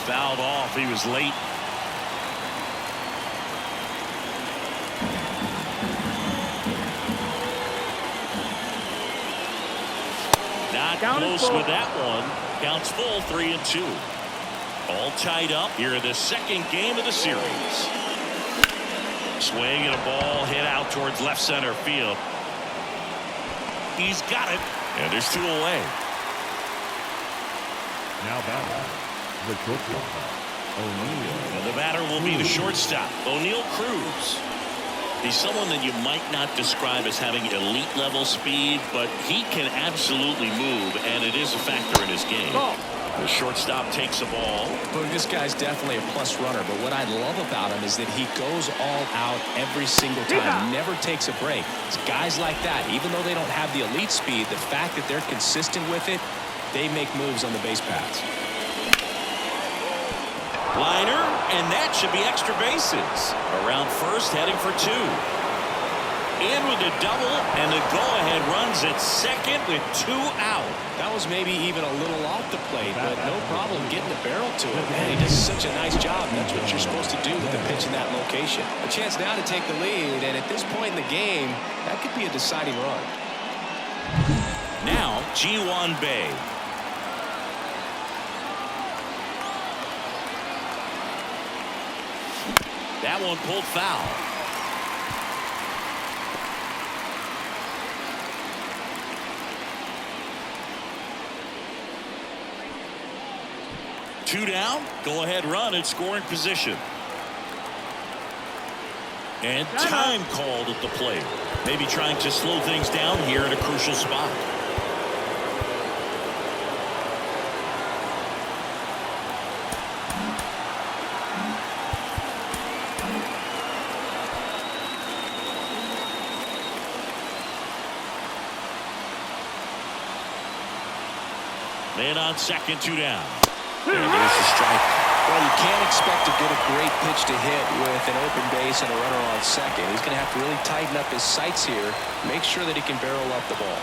Fouled off. He was late. Not close with that one. Counts full, 3-2. All tied up here in the 2nd game of the series. Swing and a ball hit out towards left center field. He's got it. And there's 2 away. Now batting, the shortstop, O'Neill. And the batter will be the shortstop, O'Neill Cruz. He's someone that you might not describe as having elite level speed, but he can absolutely move, and it is a factor in his game. The shortstop takes the ball. Look, this guy's definitely a plus runner, but what I love about him is that he goes all out every single time, never takes a break. It's guys like that, even though they don't have the elite speed, the fact that they're consistent with it, they make moves on the base paths. Liner, and that should be extra bases. Around first, heading for 2. In with a double, and the go-ahead runs at second with 2 out. That was maybe even a little off the plate, but no problem getting the barrel to it. Man, he does such a nice job. That's what you're supposed to do with a pitch in that location. A chance now to take the lead, and at this point in the game, that could be a deciding run. Now, G1 Bay. That one pulled foul. Two down, go ahead run in scoring position. And time called at the plate. Maybe trying to slow things down here at a crucial spot. Man on second, 2 down. There's the strike. Well, you can't expect to get a great pitch to hit with an open base and a runner on second. He's going to have to really tighten up his sights here, make sure that he can barrel up the ball.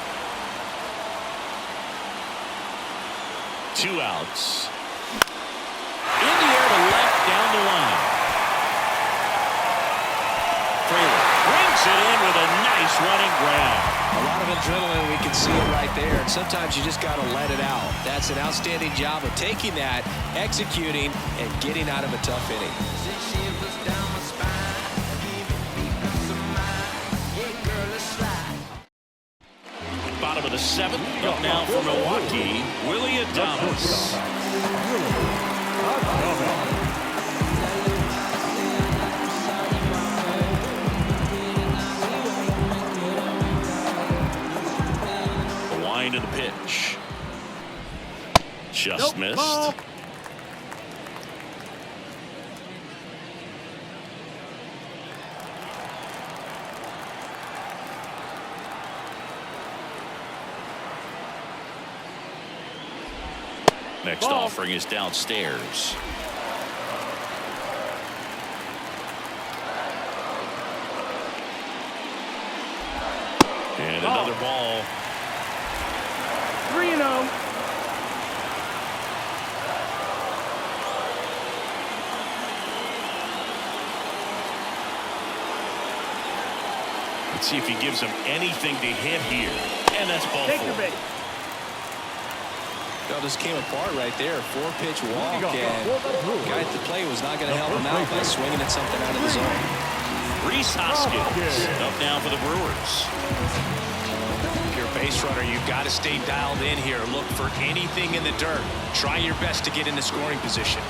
2 outs. In the air to left, down the line. Fraley brings it in with a nice running ground. A lot of adrenaline, we can see it right there, and sometimes you just got to let it out. That's an outstanding job of taking that, executing, and getting out of a tough inning. Bottom of the 7th, up now for Milwaukee, Willie Adames. To the pitch. Just missed. Ball. Next offering is downstairs. And another ball. 3-0. Let's see if he gives him anything to hit here. And that's ball Take 4. your base. Well, this came apart right there. 4-pitch walk, and the guy at the plate was not going to help him out by swinging at something out of the zone. Rhys Hoskins up now for the Brewers. If you're a base runner, you've got to stay dialed in here. Look for anything in the dirt. Try your best to get into scoring position.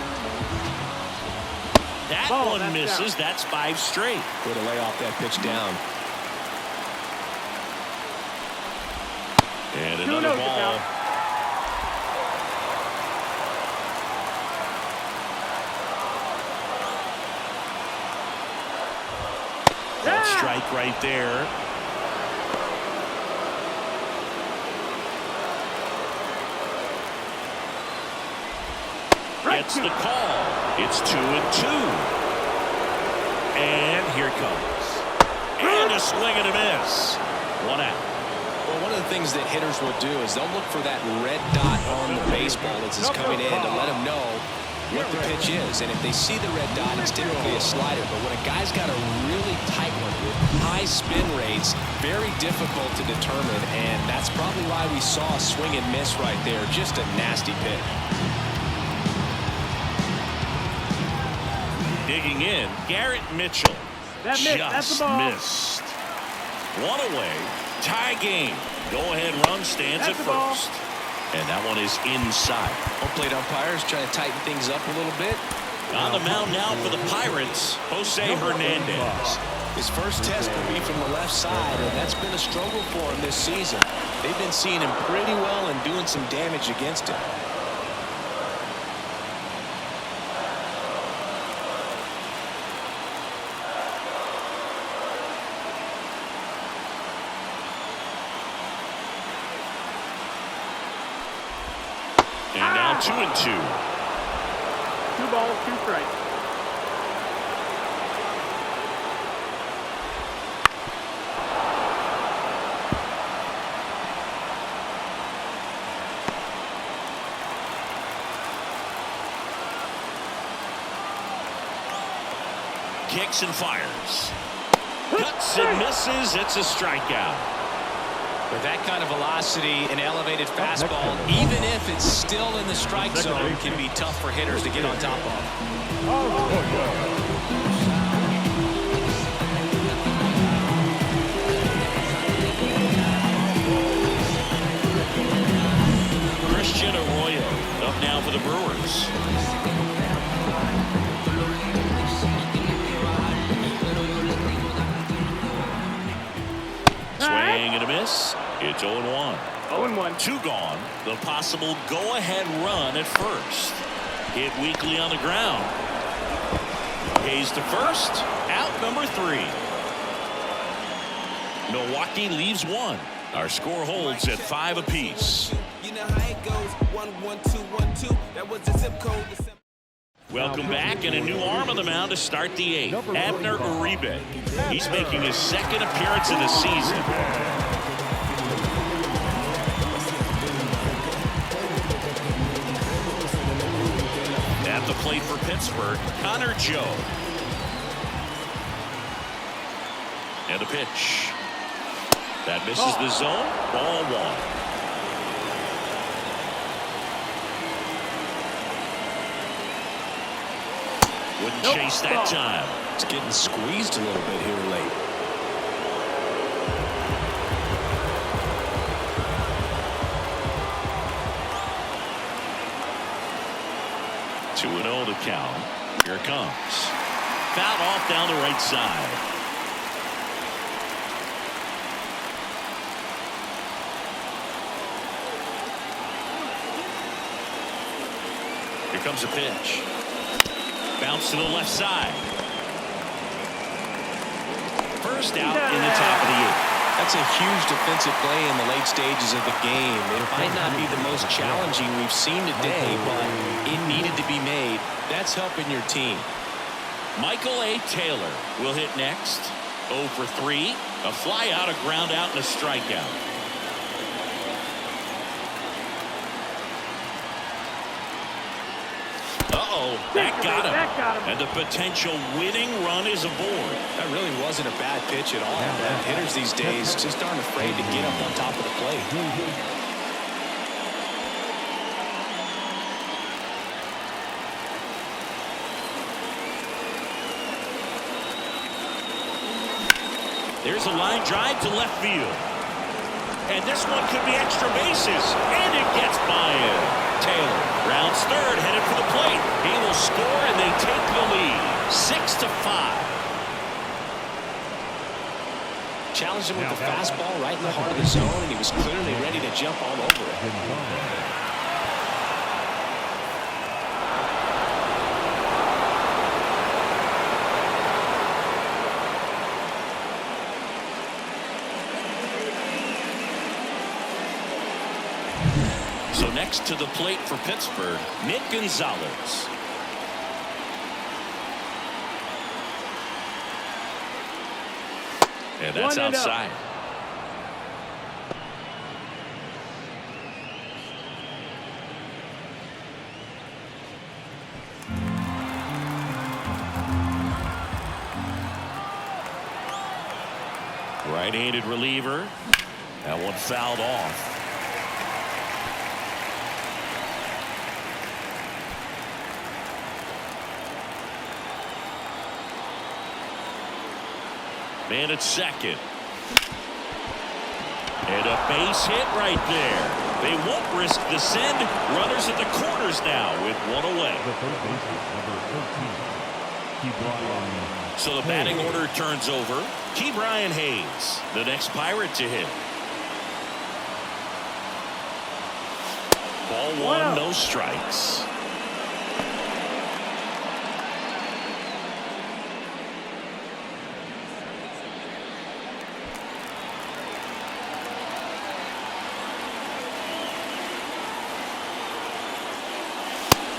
That one misses. That's 5 straight. Way to lay off that pitch down. And another ball. Strike right there. Gets the call. It's 2-2. And here it comes. And a swing and a miss. 1 out. Well, one of the things that hitters will do is they'll look for that red dot on the baseball as it's coming in to let them know what the pitch is. And if they see the red dot, it's typically a slider. But when a guy's got a really tight one with high spin rates, very difficult to determine. And that's probably why we saw a swing and miss right there. Just a nasty pitch. Digging in, Garrett Mitchell. That's the ball. Missed. 1 away. Tie game. Go-ahead run stands at first. And that one is inside. Home plate umpires trying to tighten things up a little bit. On the mound now for the Pirates, Jose Hernandez. His first test will be from the left side, and that's been a struggle for him this season. They've been seeing him pretty well and doing some damage against him. now 2-2. 2 balls, 2 strikes. Kicks and fires. Cuts and misses. It's a strikeout. With that kind of velocity and elevated fastball, even if it's still in the strike zone, can be tough for hitters to get on top of. Christian Arroyo up now for the Brewers. Swing and a miss. It's 0-1. 0-1. 2 gone. The possible go-ahead run at first. Hit weakly on the ground. Hayes to first. Out number 3. Milwaukee leaves 1. Our score holds at 5 apiece. You know how it goes. 1-1-2-1-2. That was the zip code. Welcome back, and a new arm on the mound to start the 8th. Abner Uribe. He's making his 2nd appearance of the season. At the plate for Pittsburgh, Connor Joe. And a pitch. That misses the zone. Ball 1. Wouldn't chase that time. It's getting squeezed a little bit here late. Two 2-0 the count. Here it comes. Fouled off down the right side. Here comes a pitch. Bounce to the left side. First out in the top of the 8th. That's a huge defensive play in the late stages of the game. It might not be the most challenging we've seen today, but it needed to be made. That's helping your team. Michael A. Taylor will hit next. 0 for 3. A fly out, a ground out, and a strikeout. That got him. And the potential winning run is aboard. That really wasn't a bad pitch at all. Hitters these days just aren't afraid to get up on top of the plate. There's a line drive to left field. And this one could be extra bases. And it gets by him. Taylor rounds third, headed for the plate. He will score, and they take the lead. 6-5. Challenged him with the fastball right in the heart of the zone, and he was clearly ready to jump all over it. So next to the plate for Pittsburgh, Nick Gonzalez. And that's outside. Right-handed reliever. That one fouled off. Man at second. And a base hit right there. They won't risk the send. Runners at the corners now with one away. So the batting order turns over. Ke'Bryan Hayes, the next Pirate to hit. Ball one, no strikes.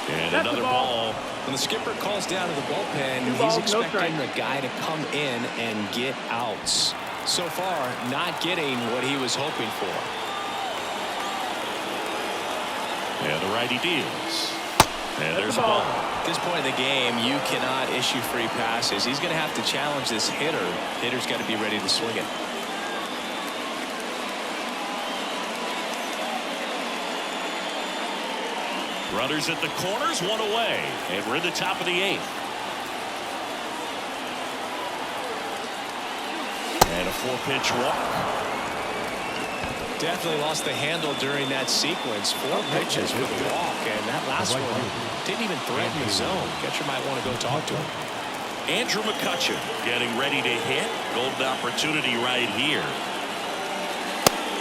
And That's another the ball. ball. When the skipper calls down to the bullpen, Two he's balls, no expecting strike. the guy to come in and get outs. So far, not getting what he was hoping for. And the righty deals. And That's there's the a ball. At this point in the game, you cannot issue free passes. He's going to have to challenge this hitter. Hitter's got to be ready to swing it. Runners at the corners, one away. And we're in the top of the 8th. And a 4-pitch walk. Definitely lost the handle during that sequence. 4 pitches with a walk, and that last one didn't even threaten the zone. Catcher might want to go talk to him. Andrew McCutcheon getting ready to hit. Golden opportunity right here.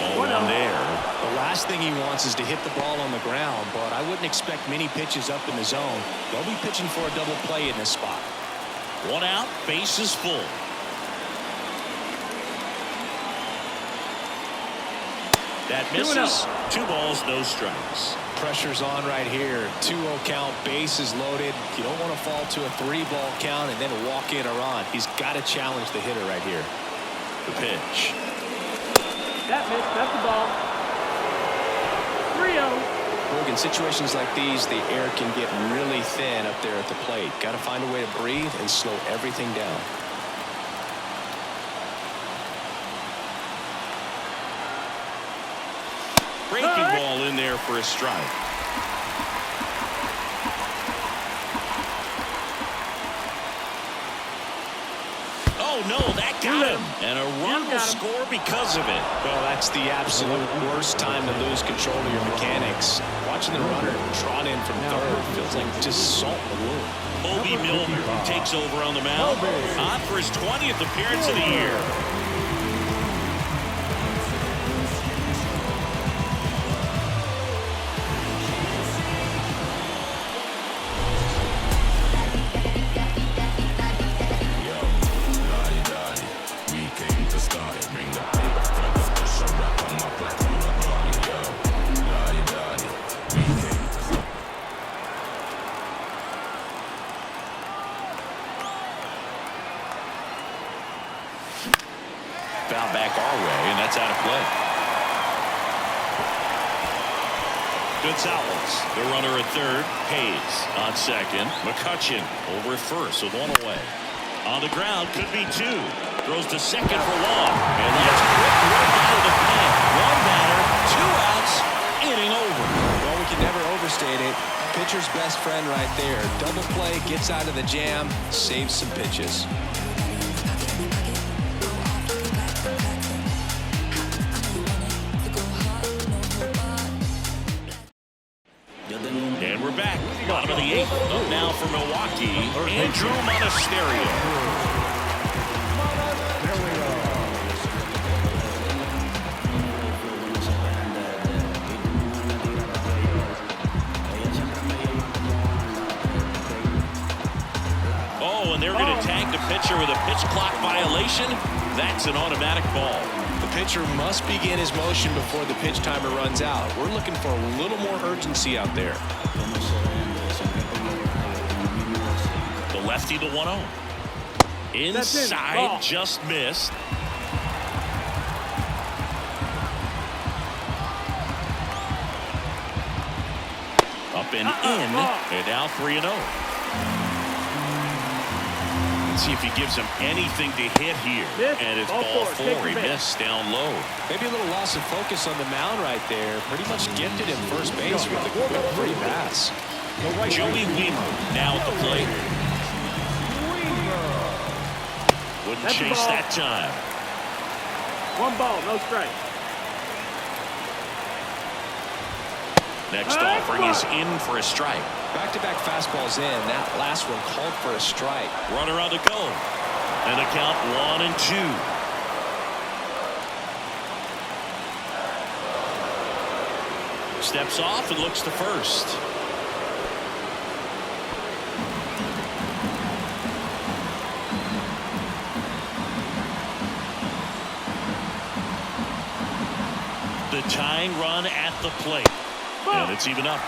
Ball down there. The last thing he wants is to hit the ball on the ground, but I wouldn't expect many pitches up in the zone. They'll be pitching for a double play in this spot. 1 out, bases full. That misses. 2 balls, no strikes. Pressure's on right here. 2-0 count, bases loaded. You don't want to fall to a 3-ball count and then walk in or on. He's got to challenge the hitter right here. The pitch. That missed. That's the ball. 3-0. Look, in situations like these, the air can get really thin up there at the plate. Got to find a way to breathe and slow everything down. Breaking ball in there for a strike. Oh no, that got him. And a run will score because of it. Well, that's the absolute worst time to lose control of your mechanics. Watching the runner trot in from third feels like just salt in the wound. Bobby Milner takes over on the mound. On for his 20th appearance of the year. Foul back our way, and that's out of play. Gonzalez, the runner at third. Hayes on second. McCutcheon over at first with 1 away. On the ground, could be 2. Throws to second for long. And that's quick work out of the pen. 1 batter, 2 outs, inning over. Well, we can never overstate it. Pitcher's best friend right there. Double play, gets out of the jam, saves some pitches. And we're back. Bottom of the 8th. Up now for Milwaukee, Andrew Monasterio. Oh, and they're going to tag the pitcher with a pitch clock violation. That's an automatic ball. The pitcher must begin his motion before the pitch timer runs out. We're looking for a little more urgency out there. The lefty, the 1-0. Inside, just missed. Up and in, and now 3-0. Let's see if he gives him anything to hit here. And it's ball 4. He missed down low. Maybe a little loss of focus on the mound right there. Pretty much gifted him first base with a quick free pass. Joey Wiemer now at the plate. Wouldn't chase that time. 1 ball, no strike. Next offering is in for a strike. Back-to-back fastballs in. That last one called for a strike. Runner on the go. And a count 1-2. Steps off and looks to first. The tying run at the plate. And it's even up.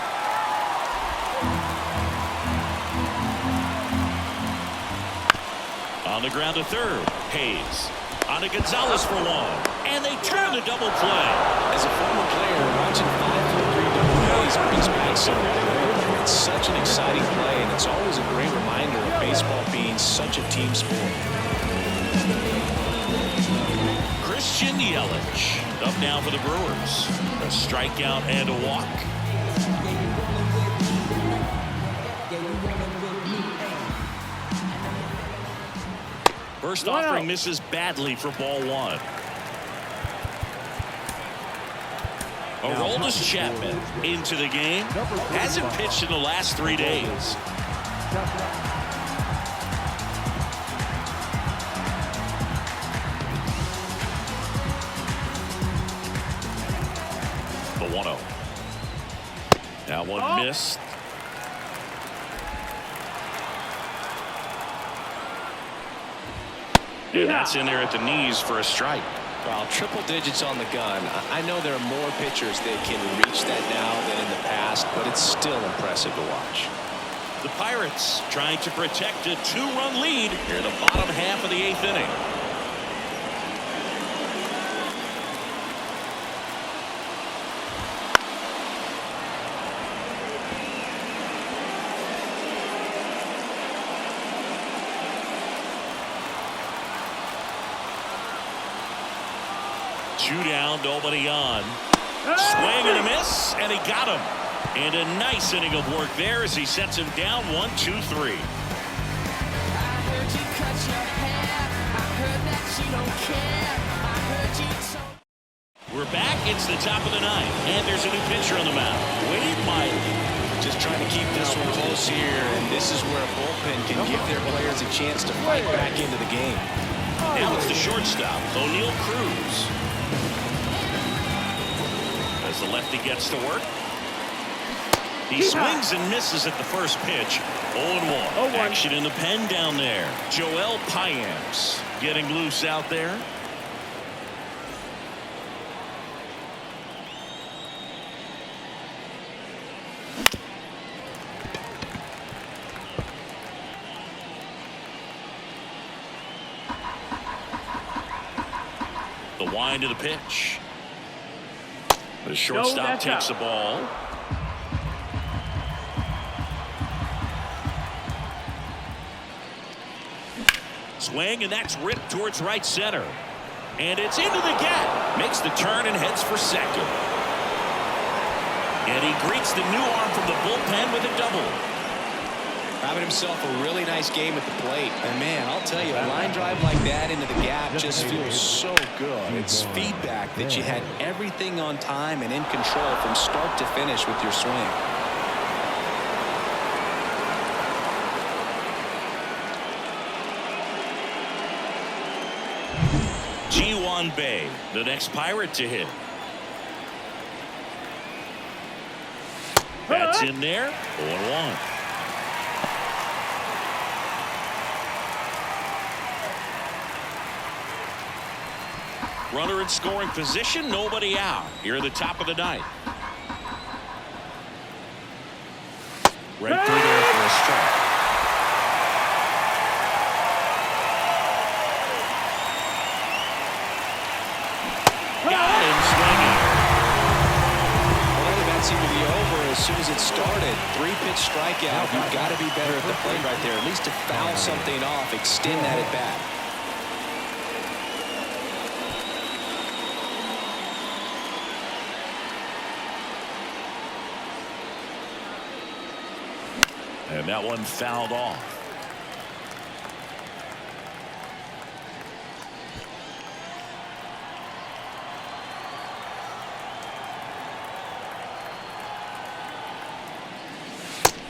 On the ground to third. Hayes. On to Gonzalez for one. And they turn the double play. As a former player, watching 5-4-3 double plays brings back some memory. It's such an exciting play, and it's always a great reminder of baseball being such a team sport. Christian Yelich up now for the Brewers. A strikeout and a walk. First offering misses badly for ball one. Aroldis Chapman into the game. Hasn't pitched in the last 3 days. The 1-0. That one missed. And that's in there at the knees for a strike. Well, triple digits on the gun. I know there are more pitchers that can reach that now than in the past, but it's still impressive to watch. The Pirates trying to protect a 2-run lead here in the bottom half of the 8th inning. Two down, nobody on. Swing and a miss, and he got him. And a nice inning of work there as he sets him down 1-2-3. We're back. It's the top of the 9th, and there's a new pitcher on the mound. Wade Miley. Just trying to keep this one close here, and this is where a bullpen can give their players a chance to fight back into the game. Now it's the shortstop, O'Neal Cruz. As the lefty gets to work. He swings and misses at the first pitch. 0-1. Action in the pen down there. Joel Payamps getting loose out there. The wind of the pitch. The shortstop takes the ball. Swing, and that's ripped towards right center. And it's into the gap. Makes the turn and heads for second. And he greets the new arm from the bullpen with a double. Having himself a really nice game at the plate. And man, I'll tell you, a line drive like that into the gap just feels so good. It's feedback that you had everything on time and in control from start to finish with your swing. G1 Bay, the next Pirate to hit. That's in there. 0-1. Runner in scoring position, nobody out. Here at the top of the 9th. Right through there for a strike. Got him swinging. Well, that seemed to be over as soon as it started. 3-pitch strikeout. You've got to be better at the plate right there. At least to foul something off, extend that at bat. And that one fouled off.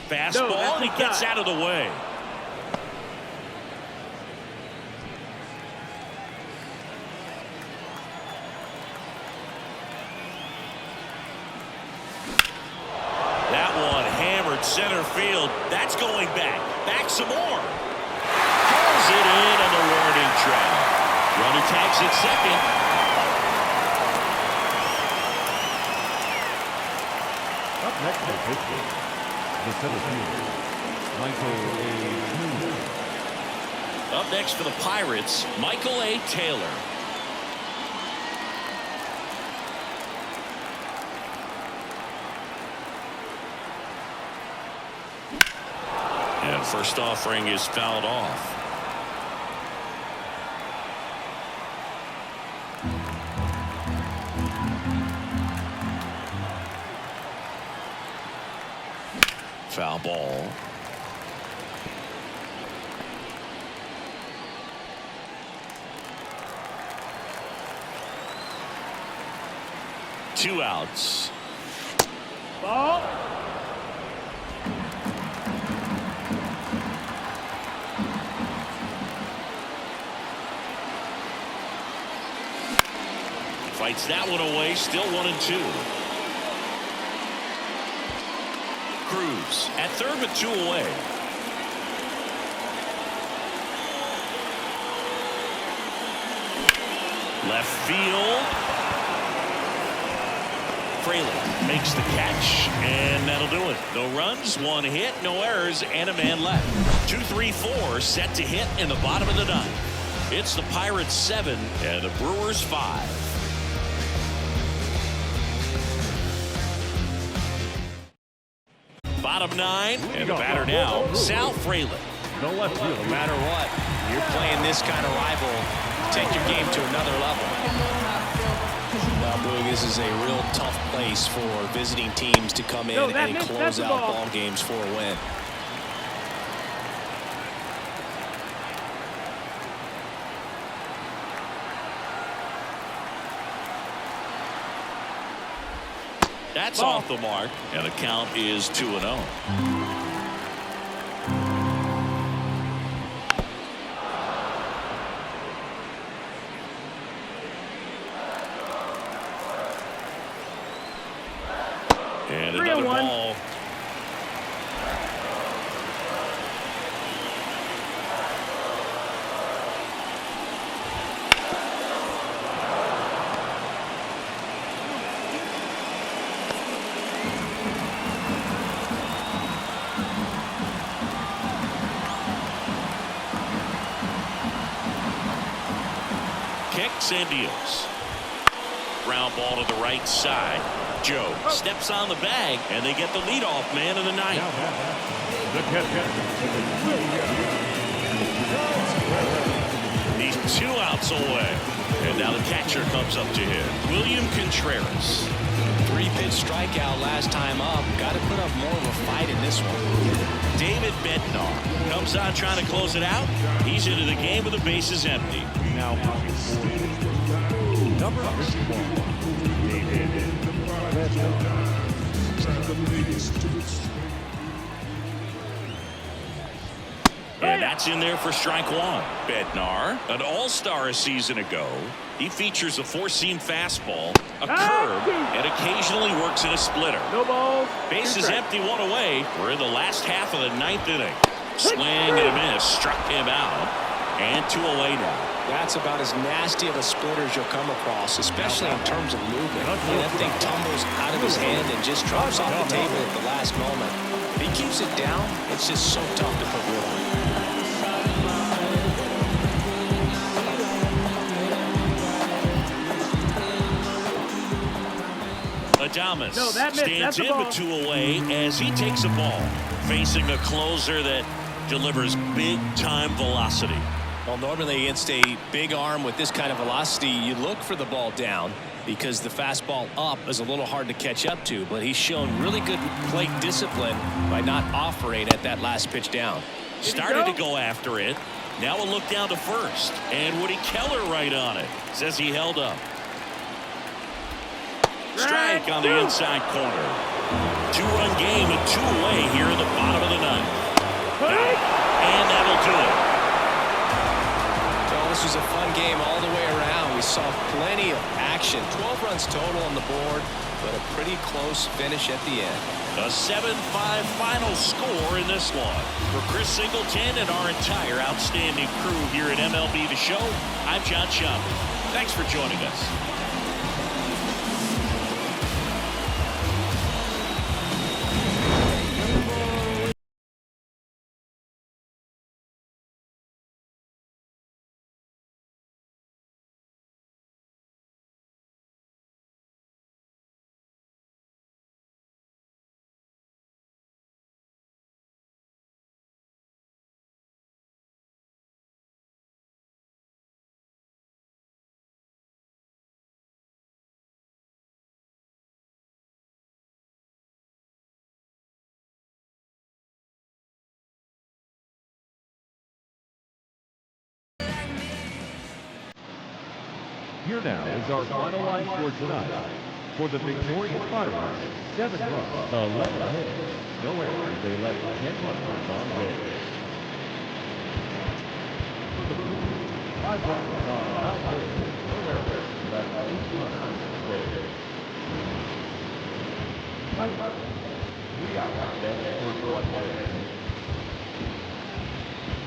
Fastball, and he gets out of the way. That one hammered center field. That's going back. Back some more. Pulls it in on the warning track. Runner tags at second. Up next is Pittsburgh. The center fielder, Michael A. Moon. Up next for the Pirates, Michael A. Taylor. And first offering is fouled off. Foul ball. Two outs. Ball. Fights that one away. Still 1-2. Cruz at third with two away. Left field. Fraley makes the catch, and that'll do it. No runs, one hit, no errors, and a man left. 2-3-4 set to hit in the bottom of the ninth. It's the Pirates 7 and the Brewers 5. Bottom nine, and the batter now, Sal Fraley. No left field. No matter what, you're playing this kind of rival, take your game to another level. Well, Boog, this is a real tough place for visiting teams to come in and close out ball games for a win. That's off the mark, and the count is 2-0. And another ball. Kicks and deals. Ground ball to the right side. Joe steps on the bag, and they get the leadoff man of the night. He's 2 outs away, and now the catcher comes up to him, William Contreras. 3-pitch strikeout last time up. Got to put up more of a fight in this one. David Bednar comes on trying to close it out. He's into the game with the bases empty. Now, number 51. And that's in there for strike one. Bednar, an all-star a season ago. He features a four-seam fastball, a curve, and occasionally works in a splitter. No balls. Bases empty, one away. We're in the last half of the ninth inning. Swing and a miss struck him out. And 2 away now. That's about as nasty of a splitter as you'll come across, especially in terms of movement. That thing tumbles out of his hand and just drops off the table at the last moment. If he keeps it down, it's just so tough to put wood on. Adames stands in with 2 away as he takes a ball, facing a closer that delivers big-time velocity. Well, normally against a big arm with this kind of velocity, you look for the ball down because the fastball up is a little hard to catch up to, but he's shown really good plate discipline by not offering at that last pitch down. Started to go after it. Now a look down to first, and Woody Keller right on it. Says he held up. Strike on the inside corner. 2-run game and 2 away here in the bottom of the ninth. And that'll do it. Well, this was a fun game all the way around. We saw plenty of action. 12 runs total on the board, but a pretty close finish at the end. A 7-5 final score in this one. For Chris Singleton and our entire outstanding crew here at MLB The Show, I'm John Schaumburg. Thanks for joining us. Here now is our final line score tonight. For the victorious Pirates, 7 runs, 11 hits, no errors. They left 10 runners on base. For the Brewers, 5 runs, 9 hits, no errors. Left 8 runners on base. Pirates, 3 outs, 7 for 1 base.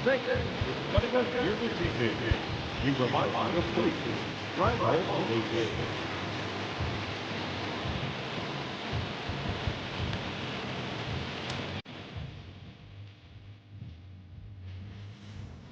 Thank you for joining us here this evening. We remind you to please drive home safely.